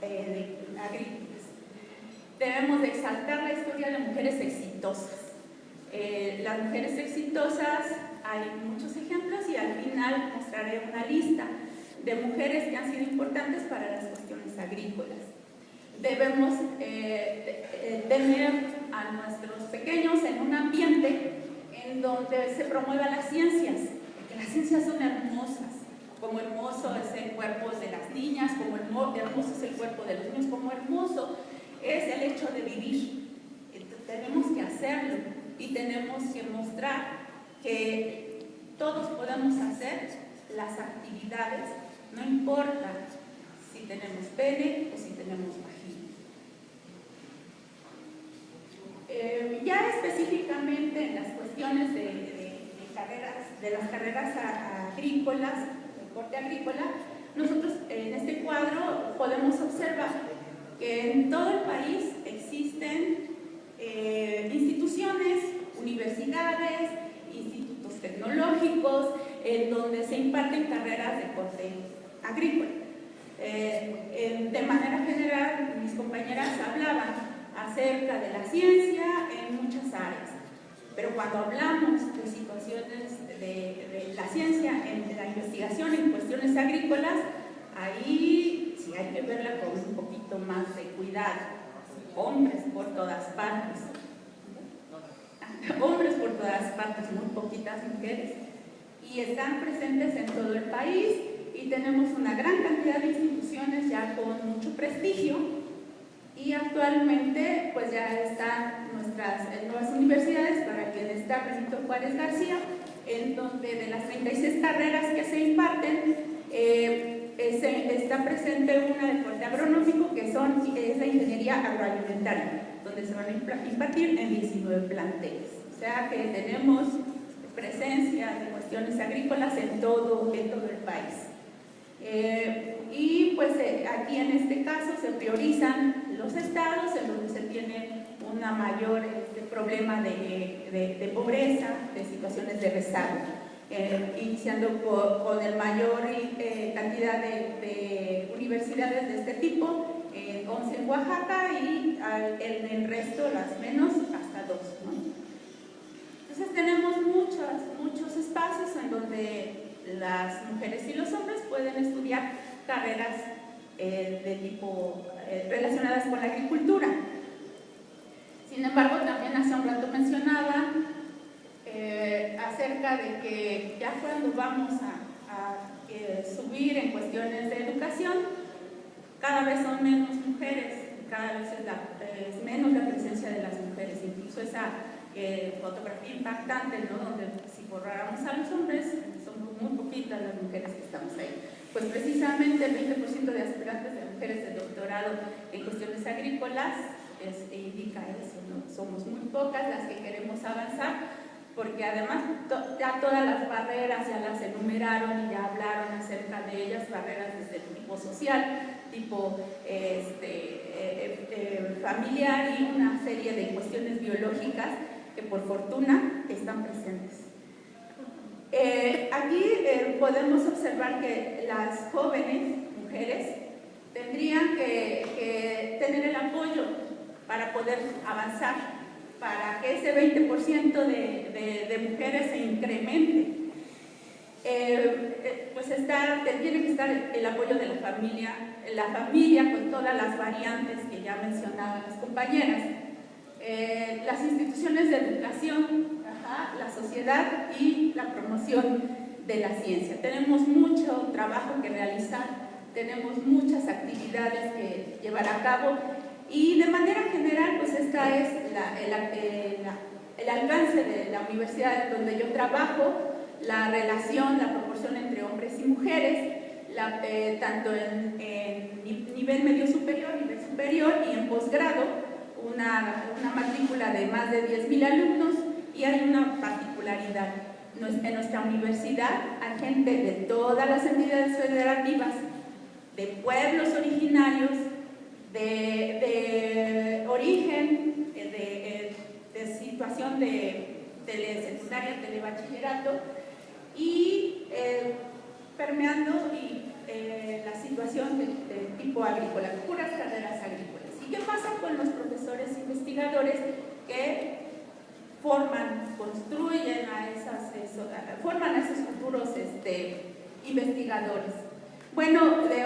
agrícolas. Debemos de exaltar la historia de mujeres exitosas. Las mujeres exitosas, hay muchos ejemplos y al final mostraré una lista de mujeres que han sido importantes para las cuestiones agrícolas. Debemos tener a nuestros pequeños en un ambiente en donde se promuevan las ciencias, porque las ciencias son hermosas, como hermoso es el cuerpo de las niñas, como hermoso es el cuerpo de los niños, como hermoso es el hecho de vivir. Entonces, tenemos que hacerlo y tenemos que mostrar que todos podemos hacer las actividades, no importa si tenemos pene o si tenemos vagina. Ya específicamente en las cuestiones de carreras las carreras agrícolas, el corte agrícola, nosotros en este cuadro podemos observar que en todo el país existen instituciones, universidades, institutos tecnológicos, en donde se imparten carreras de corte agrícola. De manera general, mis compañeras hablaban acerca de la ciencia en muchas áreas, pero cuando hablamos de situaciones de la ciencia, de la investigación en cuestiones agrícolas, ahí sí hay que verla con un poquito más de cuidado. Hombres por todas partes, hombres por todas partes, muy poquitas mujeres, y están presentes en todo el país, y tenemos una gran cantidad de instituciones ya con mucho prestigio, y actualmente pues ya están nuestras nuevas universidades, para quien está Benito Juárez García, en donde de las 36 carreras que se imparten, está presente una de corte agronómico, que es la ingeniería agroalimentaria, donde se van a impartir en 19 planteles. O sea que tenemos presencia de cuestiones agrícolas en todo el país. Y pues aquí en este caso se priorizan los estados en donde se tiene una mayor problema de pobreza, de situaciones de rezago. Iniciando con el mayor cantidad de universidades de este tipo, 11 en Oaxaca, y en el resto las menos, hasta 2, ¿no? Entonces tenemos muchos espacios en donde las mujeres y los hombres pueden estudiar carreras de tipo relacionadas con la agricultura. Sin embargo, también hace un rato mencionaba acerca de que ya cuando vamos a subir en cuestiones de educación, cada vez son menos mujeres, cada vez es menos la presencia de las mujeres, incluso esa fotografía impactante, ¿no? Donde si borráramos a los hombres, son muy poquitas las mujeres que estamos ahí. Pues precisamente el 20% de aspirantes de mujeres de doctorado en cuestiones agrícolas indica eso, ¿no? Somos muy pocas las que queremos avanzar, porque además ya todas las barreras ya las enumeraron y ya hablaron acerca de ellas, barreras desde el tipo social, tipo familiar, y una serie de cuestiones biológicas que por fortuna están presentes. Aquí podemos observar que las jóvenes mujeres tendrían que tener el apoyo para poder avanzar, para que ese 20% de mujeres se incremente. Pues tiene que estar el apoyo de la familia con todas las variantes que ya mencionaban las compañeras, las instituciones de educación, la sociedad y la promoción de la ciencia. Tenemos mucho trabajo que realizar, tenemos muchas actividades que llevar a cabo, y de manera general, pues esta es el alcance de la universidad donde yo trabajo, la relación, la proporción entre hombres y mujeres, tanto en nivel medio superior, nivel superior y en posgrado, una matrícula de más de 10,000 alumnos, y hay una particularidad. En nuestra universidad hay gente de todas las entidades federativas, de pueblos originarios, de origen, de situación de telesecundaria, telebachillerato, y permeando la situación de tipo agrícola, puras carreras agrícolas. ¿Y qué pasa con los profesores investigadores que construyen forman a esos futuros investigadores? Bueno, de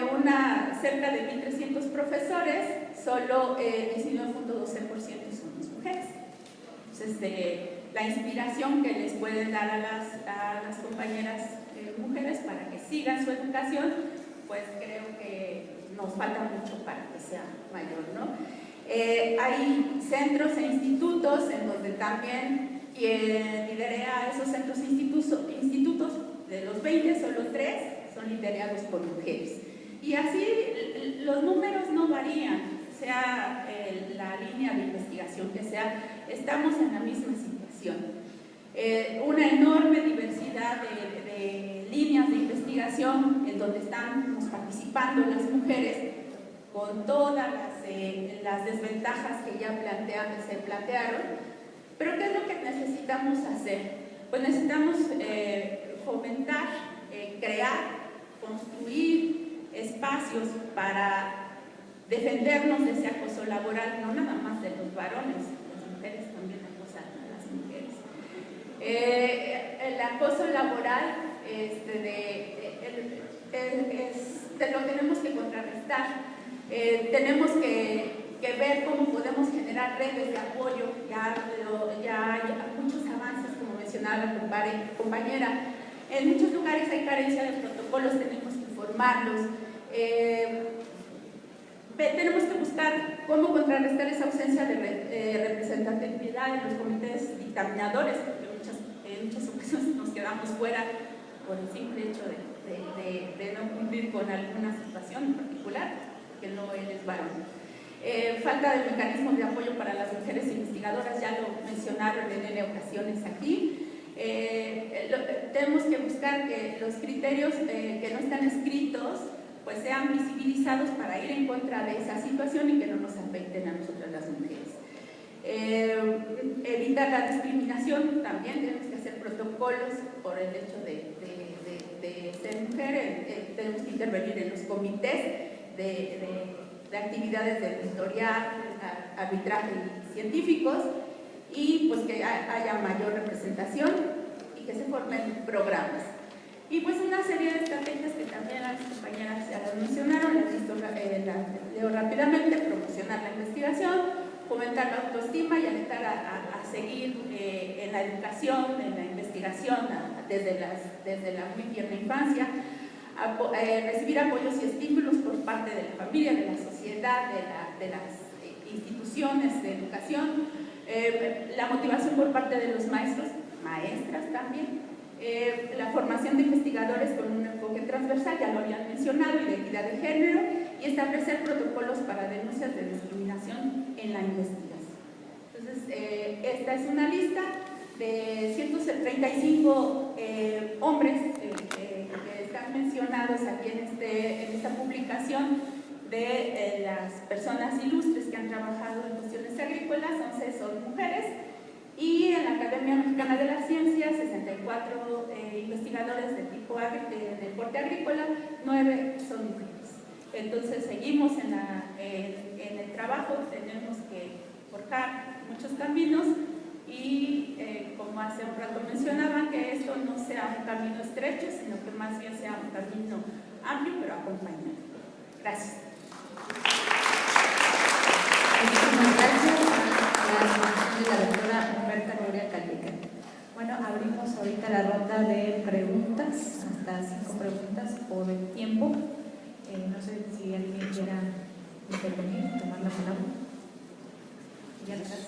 cerca de 1,300 profesores, solo 19.12% somos mujeres. Entonces, la inspiración que les pueden dar a las compañeras mujeres para que sigan su educación, pues creo que nos falta mucho para que sea mayor, ¿no? Hay centros e institutos en donde también quien lidera esos centros e institutos, de los 20, solo 3 son liderados por mujeres. Y así los números no varían, sea la línea de investigación que sea, estamos en la misma situación. Una enorme diversidad ya de líneas de investigación en donde estamos participando las mujeres con todas las desventajas que ya se plantearon. Pero ¿qué es lo que necesitamos hacer? Pues necesitamos fomentar, crear, construir espacios para defendernos de ese acoso laboral, no nada más de los varones, las mujeres también acosan a las mujeres. El acoso laboral lo tenemos que contrarrestar. Tenemos que ver cómo podemos generar redes de apoyo. Ya hay muchos avances, como mencionaba la compañera. En muchos lugares hay carencia de protocolos, tenemos que informarlos. Tenemos que buscar cómo contrarrestar esa ausencia de representatividad en los comités dictaminadores, porque en muchas ocasiones nos quedamos fuera por el simple hecho de no cumplir con alguna situación en particular, que no es varón. Falta de mecanismos de apoyo para las mujeres investigadoras, ya lo mencionaron en N ocasiones aquí. Tenemos que buscar que los criterios que no están escritos pues sean visibilizados para ir en contra de esa situación y que no nos afecten a nosotras las mujeres. Evitar la discriminación, también tenemos que hacer protocolos por el hecho de ser mujer. Tenemos que intervenir en los comités de actividades de editorial, arbitraje y científicos, y pues que haya mayor representación y que se formen programas. Y pues una serie de estrategias que también las compañeras ya las mencionaron, leo rápidamente: promocionar la investigación, fomentar la autoestima y alentar a seguir en la educación, en la investigación desde la muy tierna infancia, recibir apoyos y estímulos por parte de la familia, de la sociedad, de las instituciones de educación, la motivación por parte de los maestros, maestras también, la formación de investigadores con un enfoque transversal, ya lo habían mencionado, identidad de género, y establecer protocolos para denuncias de discriminación en la investigación. Entonces, esta es una lista de 135 hombres que están mencionados aquí en esta publicación de las personas ilustres que han trabajado en cuestiones agrícolas. 11 son mujeres, y en la Academia Mexicana de las Ciencias 64 investigadores de tipo del corte agrícola, 9 son mujeres. Entonces seguimos en el trabajo, tenemos que forjar muchos caminos y como hace un rato mencionaban, que esto no sea un camino estrecho, sino que más bien sea un camino amplio pero acompañado. Gracias. Muchísimas gracias a la doctora Humberta Gloria Caldeca. Bueno, abrimos ahorita la ronda de preguntas, hasta 5 preguntas por el tiempo. No sé si alguien quiera intervenir, tomar la palabra. Ya estás.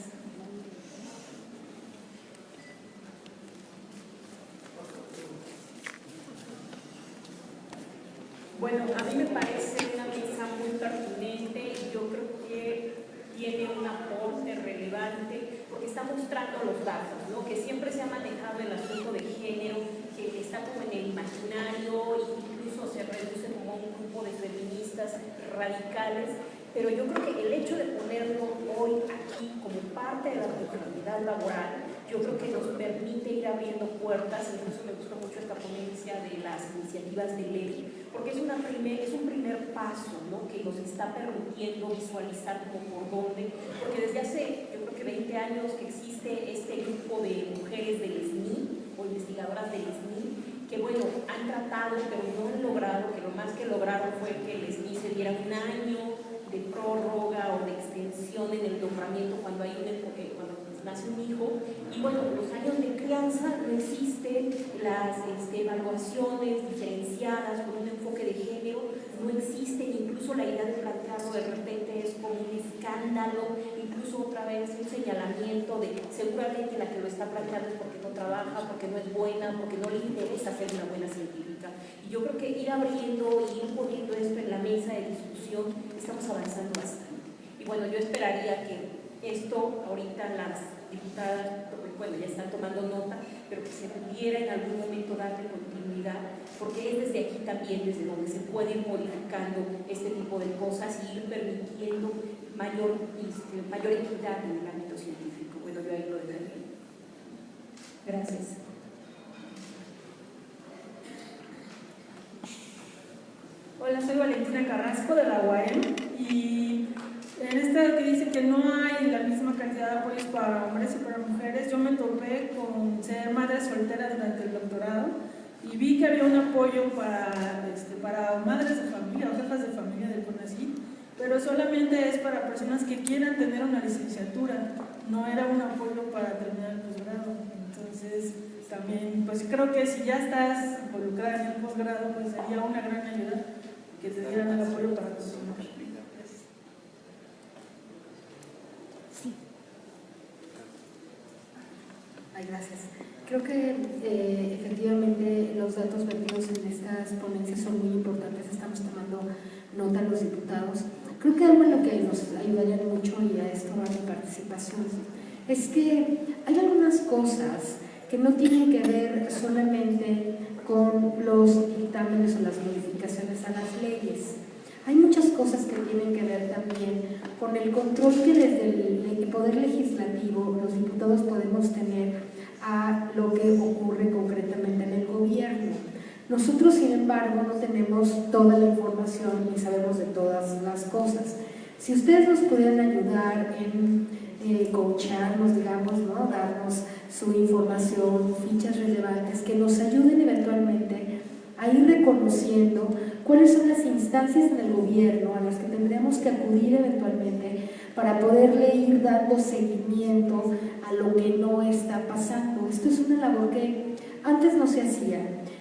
Bueno, a mí me parece una mesa muy pertinente. Yo creo que tiene un aporte relevante porque está mostrando los datos, ¿no? Que siempre se ha manejado el asunto de género, que está como en el imaginario, incluso se reduce como un grupo de feministas radicales, pero yo creo que el hecho de ponerlo hoy aquí como parte de la oportunidad laboral, yo creo que nos permite ir abriendo puertas. Incluso me gustó mucho esta ponencia de las iniciativas de ley, porque es un primer paso, ¿no? Que nos está permitiendo visualizar como por dónde, porque desde hace, yo creo que 20 años que existe este grupo de mujeres del SNI o investigadoras del SNI, que bueno, han tratado, pero no han logrado, que lo más que lograron fue que el SNI se diera un año de prórroga o de extensión en el nombramiento cuando hay cuando nace un hijo, y bueno, los años de crianza no existen, las evaluaciones diferenciadas con un enfoque de género no existen, incluso la idea de plantearlo de repente es como un escándalo, incluso otra vez un señalamiento de seguramente la que lo está planteando es porque no trabaja, porque no es buena, porque no le interesa ser una buena científica. Y yo creo que ir abriendo y ir poniendo esto en la mesa de discusión, estamos avanzando bastante. Y bueno, yo esperaría que esto ahorita las diputadas, bueno, ya están tomando nota, pero que se pudiera en algún momento darle continuidad, porque es desde aquí también desde donde se puede ir modificando este tipo de cosas y ir permitiendo mayor equidad en el ámbito científico. Bueno, yo ahí lo dejaría. Gracias. Hola, soy Valentina Carrasco de la UAM y en esta que dice que no hay la misma cantidad de apoyos para hombres y para mujeres, yo me topé con ser madre soltera durante el doctorado y vi que había un apoyo para madres de familia o jefas de familia del CONACYT, pero solamente es para personas que quieran tener una licenciatura, no era un apoyo para terminar el posgrado. Entonces también pues creo que si ya estás involucrada en el posgrado pues sería una gran ayuda que te dieran el apoyo para continuar. Sí. Ay, gracias. Creo que efectivamente los datos vertidos en estas ponencias son muy importantes, estamos tomando nota los diputados. Creo que algo en lo que nos ayudaría mucho, y a esto va mi participación, es que hay algunas cosas que no tienen que ver solamente con los dictámenes o las modificaciones a las leyes. Hay muchas cosas que tienen que ver también con el control que desde el Poder Legislativo los diputados podemos tener a lo que ocurre concretamente en el gobierno. Nosotros, sin embargo, no tenemos toda la información ni sabemos de todas las cosas. Si ustedes nos pudieran ayudar en coacharnos, digamos, ¿no? Darnos su información, fichas relevantes que nos ayuden eventualmente a ir reconociendo cuáles son las instancias del gobierno a las que tendríamos que acudir eventualmente para poderle ir dando seguimiento a lo que no está pasando. Esto es una labor que antes no se hacía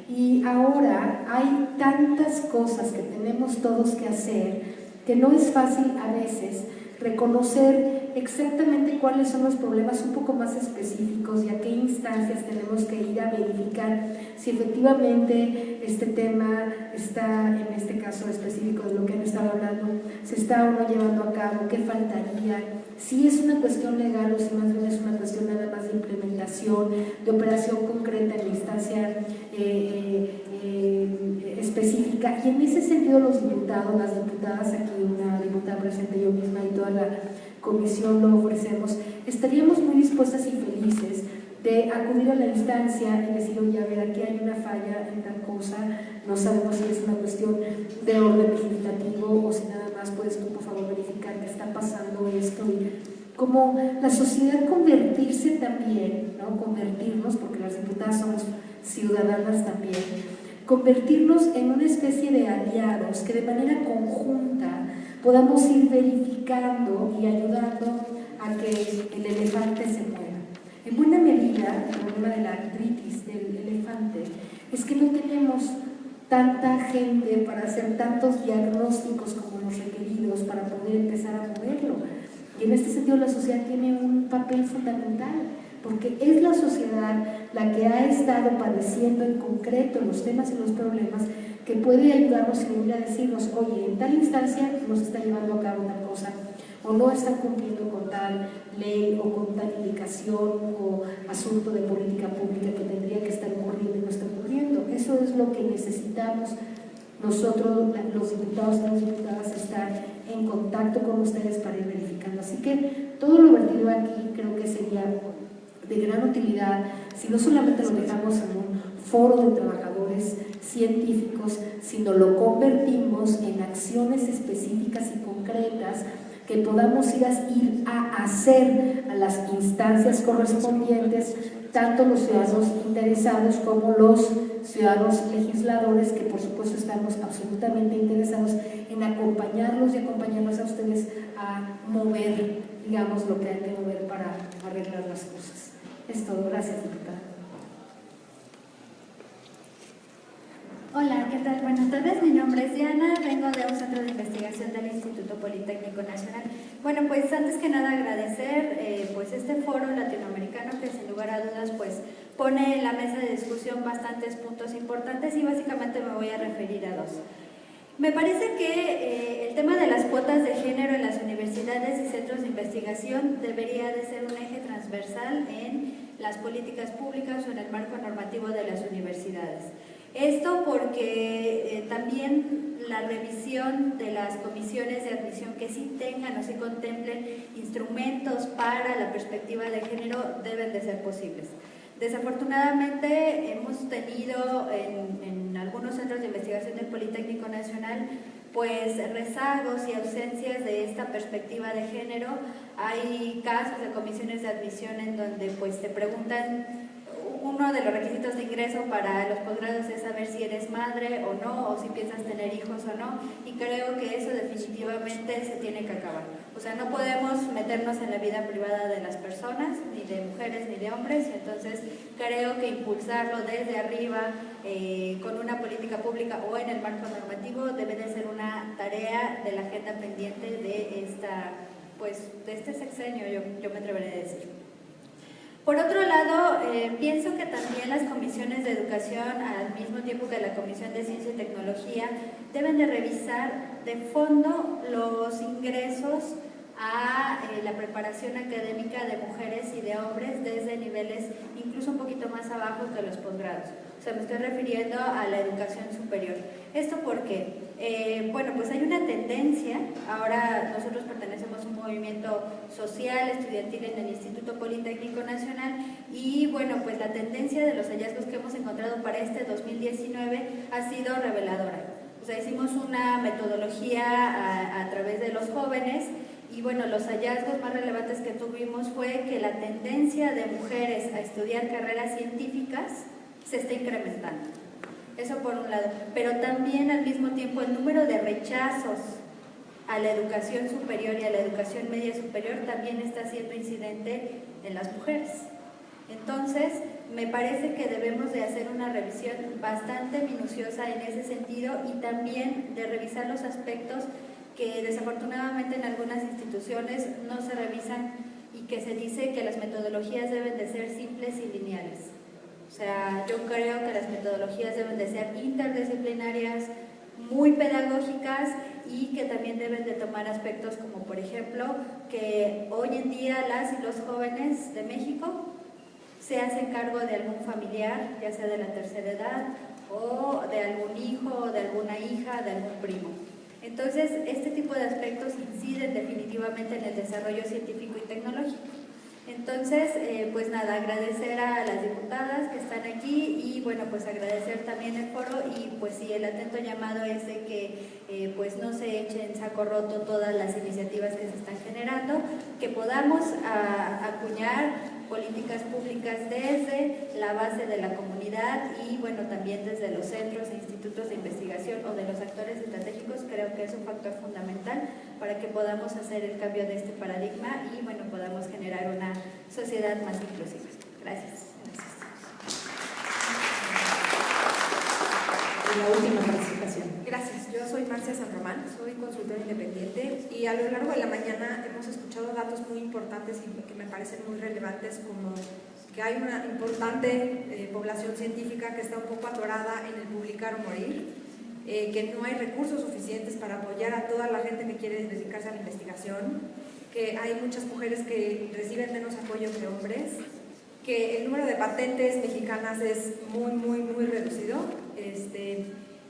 y ahora hay tantas cosas que tenemos todos que hacer que no es fácil a veces reconocer exactamente cuáles son los problemas un poco más específicos y a qué instancias tenemos que ir a verificar si efectivamente este tema está, en este caso específico de lo que han estado hablando, se está o no llevando a cabo, qué faltaría, si es una cuestión legal o si más bien es una cuestión nada más de implementación, de operación concreta en la instancia específica. Y en ese sentido los diputados, las diputadas, aquí una diputada presente, yo misma y toda la comisión lo ofrecemos, estaríamos muy dispuestas y felices de acudir a la instancia y decir, oye, a ver, aquí hay una falla en tal cosa, no sabemos si es una cuestión de orden legislativo o si nada más puedes tú por favor verificar que está pasando esto, y como la sociedad convertirse también, ¿no? Convertirnos, porque las diputadas somos ciudadanas también, convertirnos en una especie de aliados que de manera conjunta podamos ir verificando y ayudando a que el elefante se mueva. En buena medida, el problema de la artritis del elefante es que no tenemos tanta gente para hacer tantos diagnósticos como los requeridos para poder empezar a moverlo. Y en este sentido la sociedad tiene un papel fundamental, porque es la sociedad la que ha estado padeciendo en concreto los temas y los problemas que puede ayudarnos y venir a decirnos, oye, en tal instancia no se está llevando a cabo tal cosa, o no están cumpliendo con tal ley o con tal indicación o asunto de política pública que tendría que estar ocurriendo y no está ocurriendo. Eso es lo que necesitamos nosotros, los diputados y las diputadas, estar en contacto con ustedes para ir verificando. Así que todo lo vertido aquí creo que sería de gran utilidad si no solamente lo dejamos en un foro de trabajadores científicos, sino lo convertimos en acciones específicas y concretas que podamos ir a hacer a las instancias correspondientes, tanto los ciudadanos interesados como los ciudadanos legisladores, que por supuesto estamos absolutamente interesados en acompañarlos y acompañarlos a ustedes a mover, digamos, lo que hay que mover para arreglar las cosas. Es todo. Gracias, diputada. Hola, ¿qué tal? Buenas tardes, mi nombre es Diana, vengo de un centro de investigación del Instituto Politécnico Nacional. Bueno, pues antes que nada agradecer pues este foro latinoamericano que sin lugar a dudas pues pone en la mesa de discusión bastantes puntos importantes y básicamente me voy a referir a dos. Me parece que el tema de las cuotas de género en las universidades y centros de investigación debería de ser un eje transversal en las políticas públicas o en el marco normativo de las universidades. Esto porque también la revisión de las comisiones de admisión que sí tengan o sí contemplen instrumentos para la perspectiva de género deben de ser posibles. Desafortunadamente hemos tenido en algunos centros de investigación del Politécnico Nacional pues rezagos y ausencias de esta perspectiva de género. Hay casos de comisiones de admisión en donde pues te preguntan, uno de los requisitos de ingreso para los posgrados es saber si eres madre o no, o si piensas tener hijos o no, y creo que eso definitivamente se tiene que acabar. O sea, no podemos meternos en la vida privada de las personas, ni de mujeres ni de hombres, y entonces creo que impulsarlo desde arriba con una política pública o en el marco normativo debe de ser una tarea de la agenda pendiente de este sexenio, yo me atreveré a decir. Por otro lado, pienso que también las comisiones de educación, al mismo tiempo que la Comisión de Ciencia y Tecnología, deben de revisar de fondo los ingresos a la preparación académica de mujeres y de hombres desde niveles incluso un poquito más abajo que los posgrados. O sea, me estoy refiriendo a la educación superior. ¿Esto por qué? Bueno, pues hay una tendencia, ahora nosotros pertenecemos a un movimiento social, estudiantil en el Instituto Politécnico Nacional y bueno, pues la tendencia de los hallazgos que hemos encontrado para este 2019 ha sido reveladora. O sea, hicimos una metodología a través de los jóvenes y bueno, los hallazgos más relevantes que tuvimos fue que la tendencia de mujeres a estudiar carreras científicas se está incrementando. Eso por un lado, pero también al mismo tiempo el número de rechazos a la educación superior y a la educación media superior también está siendo incidente en las mujeres. Entonces, me parece que debemos de hacer una revisión bastante minuciosa en ese sentido y también de revisar los aspectos que desafortunadamente en algunas instituciones no se revisan y que se dice que las metodologías deben de ser simples y lineales. O sea, yo creo que las metodologías deben de ser interdisciplinarias, muy pedagógicas y que también deben de tomar aspectos como, por ejemplo, que hoy en día las y los jóvenes de México se hacen cargo de algún familiar, ya sea de la tercera edad, o de algún hijo, o de alguna hija, de algún primo. Entonces, este tipo de aspectos inciden definitivamente en el desarrollo científico y tecnológico. Entonces, pues nada, agradecer a las diputadas que están aquí y bueno, pues agradecer también el foro y pues sí, el atento llamado es de que pues no se echen en saco roto todas las iniciativas que se están generando, que podamos acuñar políticas públicas desde la base de la comunidad y bueno, también desde los centros e institutos de investigación o de los actores estratégicos. Creo que es un factor fundamental para que podamos hacer el cambio de este paradigma y bueno, podamos generar una sociedad más inclusiva. Gracias. La última participación. Gracias, yo soy Marcia San Román, soy consultora independiente y a lo largo de la mañana hemos escuchado datos muy importantes y que me parecen muy relevantes, como que hay una importante población científica que está un poco atorada en el publicar o morir, que no hay recursos suficientes para apoyar a toda la gente que quiere dedicarse a la investigación, que hay muchas mujeres que reciben menos apoyo que hombres, que el número de patentes mexicanas es muy reducido,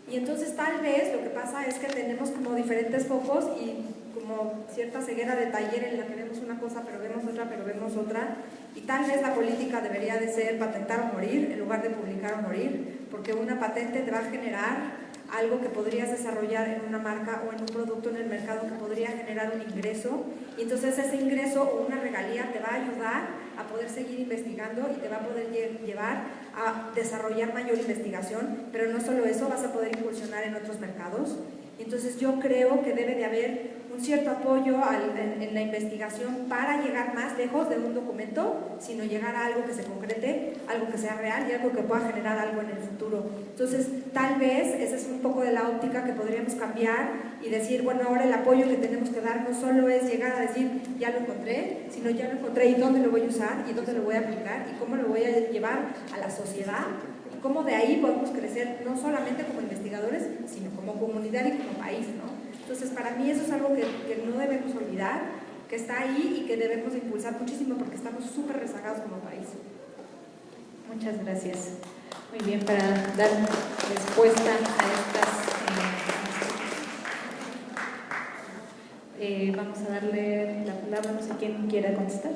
y entonces tal vez lo que pasa es que tenemos como diferentes focos y como cierta ceguera de taller en la que vemos una cosa pero vemos otra, y tal vez la política debería de ser patentar o morir en lugar de publicar o morir, porque una patente te va a generar algo que podrías desarrollar en una marca o en un producto en el mercado que podría generar un ingreso, y entonces ese ingreso o una regalía te va a ayudar a poder seguir investigando y te va a poder llevar a desarrollar mayor investigación, pero no solo eso, vas a poder incursionar en otros mercados. Y entonces yo creo que debe de haber un cierto apoyo en la investigación para llegar más lejos de un documento, sino llegar a algo que se concrete, algo que sea real y algo que pueda generar algo en el futuro. Entonces, tal vez esa es un poco de la óptica que podríamos cambiar y decir, bueno, ahora el apoyo que tenemos que dar no solo es llegar a decir, ya lo encontré, sino ya lo encontré y dónde lo voy a usar y dónde lo voy a aplicar y cómo lo voy a llevar a la sociedad. Cómo de ahí podemos crecer no solamente como investigadores, sino como comunidad y como país, ¿no? Entonces, para mí eso es algo que no debemos olvidar, que está ahí y que debemos impulsar muchísimo porque estamos súper rezagados como país. Muchas gracias. Muy bien, para dar respuesta a estas... vamos a darle la palabra, no sé quién quiera contestar.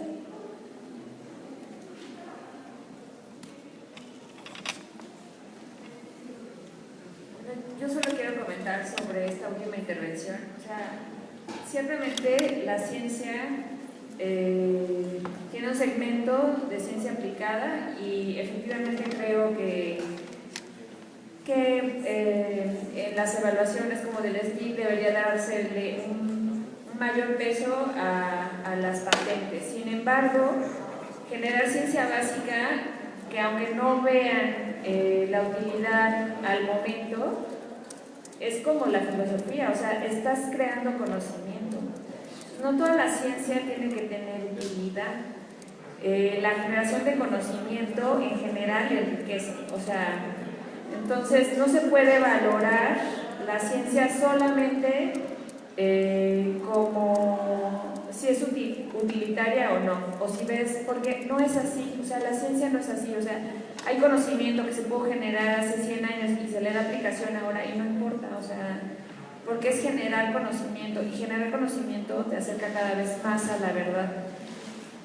Yo solo quiero comentar sobre esta última intervención. O sea, ciertamente la ciencia tiene un segmento de ciencia aplicada y efectivamente creo que en las evaluaciones como del SBIC debería dársele un mayor peso a las patentes. Sin embargo, generar ciencia básica, que aunque no vean la utilidad al momento, es como la filosofía, o sea, estás creando conocimiento. No toda la ciencia tiene que tener utilidad. La generación de conocimiento en general enriquece, o sea, entonces no se puede valorar la ciencia solamente como si es utilitaria o no, o si ves, porque no es así, o sea, la ciencia no es así, o sea, hay conocimiento que se pudo generar hace 100 años y se le da aplicación ahora y no importa, o sea, porque es generar conocimiento y generar conocimiento te acerca cada vez más a la verdad.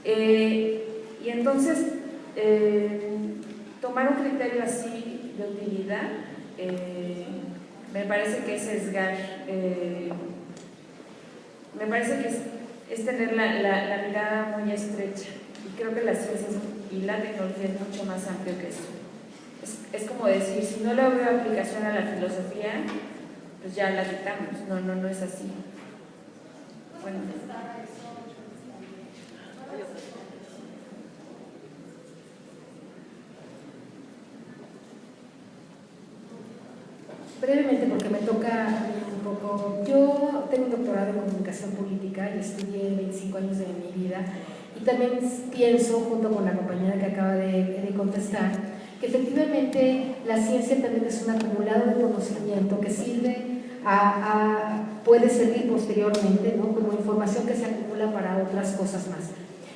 Y entonces, tomar un criterio así de utilidad me parece que es sesgar, me parece que es tener la mirada muy estrecha. Y creo que la ciencia y la tecnología es mucho más amplio que eso. Es como decir, si no le veo aplicación a la filosofía, pues ya la quitamos. No es así. Bueno. Brevemente, porque me toca un poco. Yo tengo un doctorado en comunicación política y estudié 25 años de mi vida. Y también pienso, junto con la compañera que acaba de contestar, que efectivamente la ciencia también es un acumulado de conocimiento que sirve puede servir posteriormente, ¿no?, como información que se acumula para otras cosas más.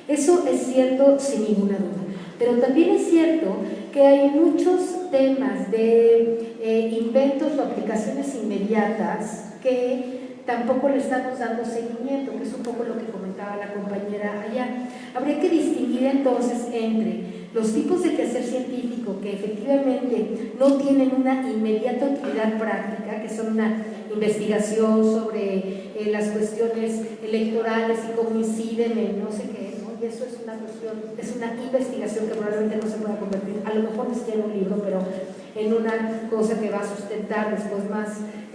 Eso es cierto sin ninguna duda. Pero también es cierto que hay muchos temas de inventos o aplicaciones inmediatas que tampoco le estamos dando seguimiento, que es un poco lo que comentaba la compañera allá. Habría que distinguir entonces entre los tipos de quehacer científico que efectivamente no tienen una inmediata utilidad práctica, que son una investigación sobre las cuestiones electorales y cómo inciden en no sé qué, ¿no? Y eso es una cuestión, es una investigación que probablemente no se pueda convertir, a lo mejor ni siquiera en un libro, pero en una cosa que va a sustentar después más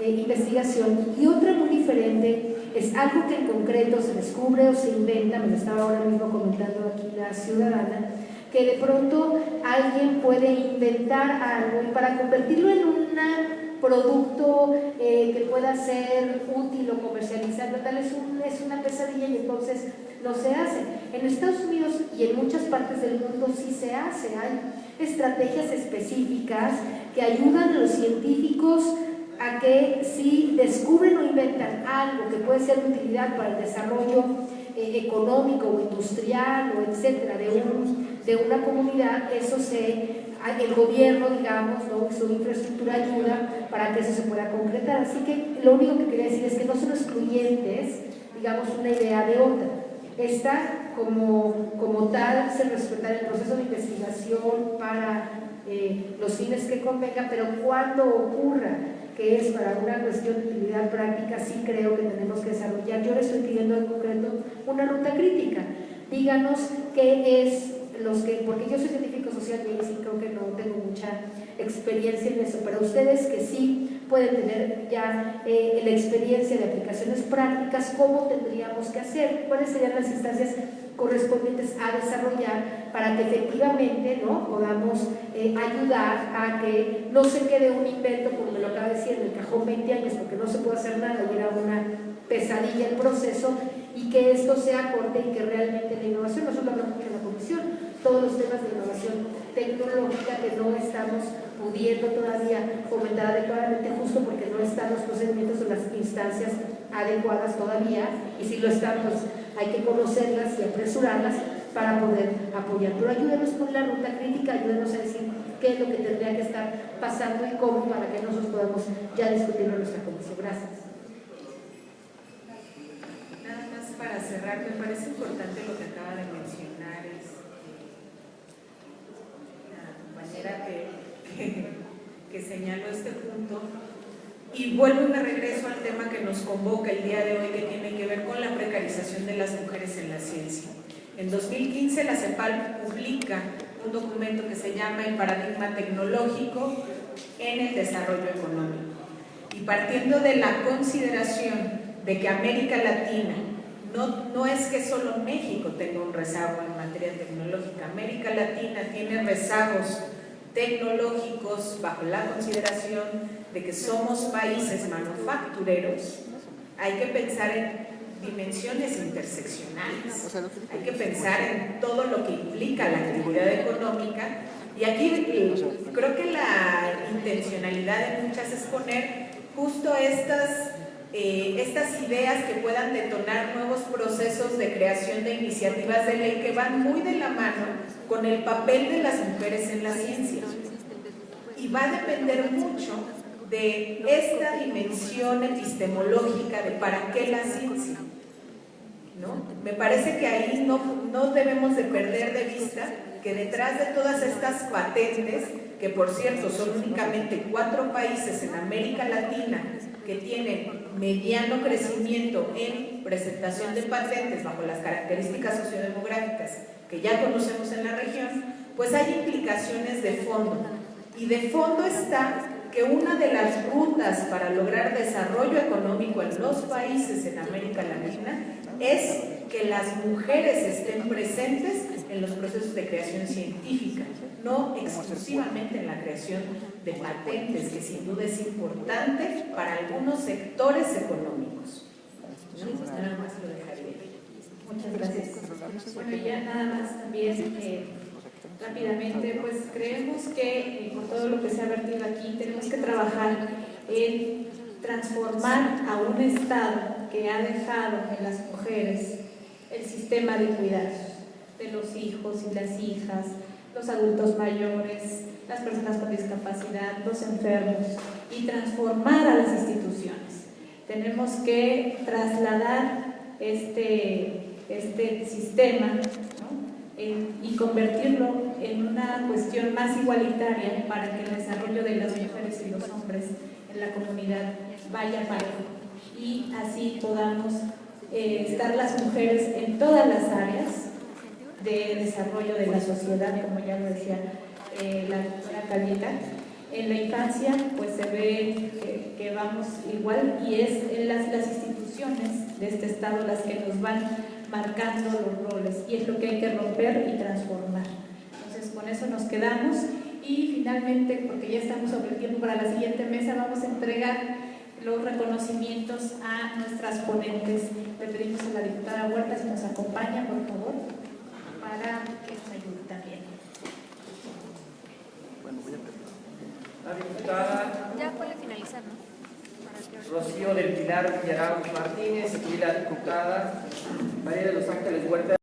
investigación. Y otra muy diferente es algo que en concreto se descubre o se inventa, me lo estaba ahora mismo comentando aquí la ciudadana, que de pronto alguien puede inventar algo y para convertirlo en un producto que pueda ser útil o comercializable, tal es una pesadilla y entonces no se hace. En Estados Unidos y en muchas partes del mundo sí se hace, hay estrategias específicas que ayudan a los científicos a que si descubren o inventan algo que puede ser de utilidad para el desarrollo económico o industrial o etcétera de una comunidad, eso el gobierno, digamos, ¿no?, su infraestructura ayuda para que eso se pueda concretar. Así que lo único que quería decir es que no son excluyentes, digamos, una idea de otra. Esta, como tal, se respeta el proceso de investigación para los fines que convenga, pero cuando ocurra que es para una cuestión de utilidad práctica, sí creo que tenemos que desarrollar. Yo le estoy pidiendo en concreto una ruta crítica. Díganos qué es porque yo soy científico social y sí creo que no tengo mucha experiencia en eso, pero ustedes que sí pueden tener ya la experiencia de aplicaciones prácticas, ¿cómo tendríamos que hacer? ¿Cuáles serían las instancias correspondientes a desarrollar para que efectivamente, ¿no?, podamos ayudar a que no se quede un invento, como me lo acaba de decir, en el cajón 20 años porque no se puede hacer nada y era una pesadilla el proceso, y que esto sea acorde y que realmente la innovación, nosotros hablamos mucho en la comisión, todos los temas de innovación tecnológica que no estamos pudiendo todavía fomentar adecuadamente, justo porque no están los procedimientos o las instancias adecuadas todavía, y si lo están, pues hay que conocerlas y apresurarlas, para poder apoyar. Pero ayúdenos con la ruta crítica, ayúdenos a decir qué es lo que tendría que estar pasando y cómo para que nosotros podamos ya discutirlo en nuestra comisión. Gracias. Nada más para cerrar, me parece importante lo que acaba de mencionar la compañera que señaló este punto. Y vuelvo y me regreso al tema que nos convoca el día de hoy, que tiene que ver con la precarización de las mujeres en la ciencia. En 2015 la CEPAL publica un documento que se llama El paradigma tecnológico en el desarrollo económico. Y partiendo de la consideración de que América Latina, no es que solo México tenga un rezago en materia tecnológica, América Latina tiene rezagos tecnológicos bajo la consideración de que somos países manufactureros, hay que pensar en dimensiones interseccionales, hay que pensar en todo lo que implica la actividad económica, y aquí creo que la intencionalidad de muchas es poner justo estas ideas que puedan detonar nuevos procesos de creación de iniciativas de ley que van muy de la mano con el papel de las mujeres en la ciencia. Y va a depender mucho de esta dimensión epistemológica de para qué la ciencia, ¿no? Me parece que ahí no debemos de perder de vista que detrás de todas estas patentes, que por cierto son únicamente 4 países en América Latina que tienen mediano crecimiento en presentación de patentes bajo las características sociodemográficas que ya conocemos en la región, pues hay implicaciones de fondo. Y de fondo está que una de las rutas para lograr desarrollo económico en los países en América Latina es que las mujeres estén presentes en los procesos de creación científica, no exclusivamente en la creación de patentes, que sin duda es importante para algunos sectores económicos. Nada más lo dejaría. Muchas gracias. Bueno, ya nada más también rápidamente, pues creemos que con todo lo que se ha vertido aquí tenemos que trabajar en transformar a un Estado que ha dejado en las mujeres el sistema de cuidados de los hijos y las hijas, los adultos mayores, las personas con discapacidad, los enfermos, y transformar a las instituciones. Tenemos que trasladar este sistema, ¿no? Y convertirlo en una cuestión más igualitaria para que el desarrollo de las mujeres y los hombres en la comunidad vaya parejo y así podamos estar las mujeres en todas las áreas de desarrollo de la sociedad, como ya lo decía la doctora Calita. En la infancia pues se ve que vamos igual, y es en las instituciones de este Estado las que nos van marcando los roles, y es lo que hay que romper y transformar. Entonces con eso nos quedamos, y finalmente, porque ya estamos sobre el tiempo para la siguiente mesa, vamos a entregar los reconocimientos a nuestras ponentes. Le pedimos a la diputada Huerta si nos acompaña, por favor, para que nos ayude también. La diputada ya puede finalizar, ¿no? Rocío del Pilar Villarán Martínez y la diputada María de los Ángeles Huerta.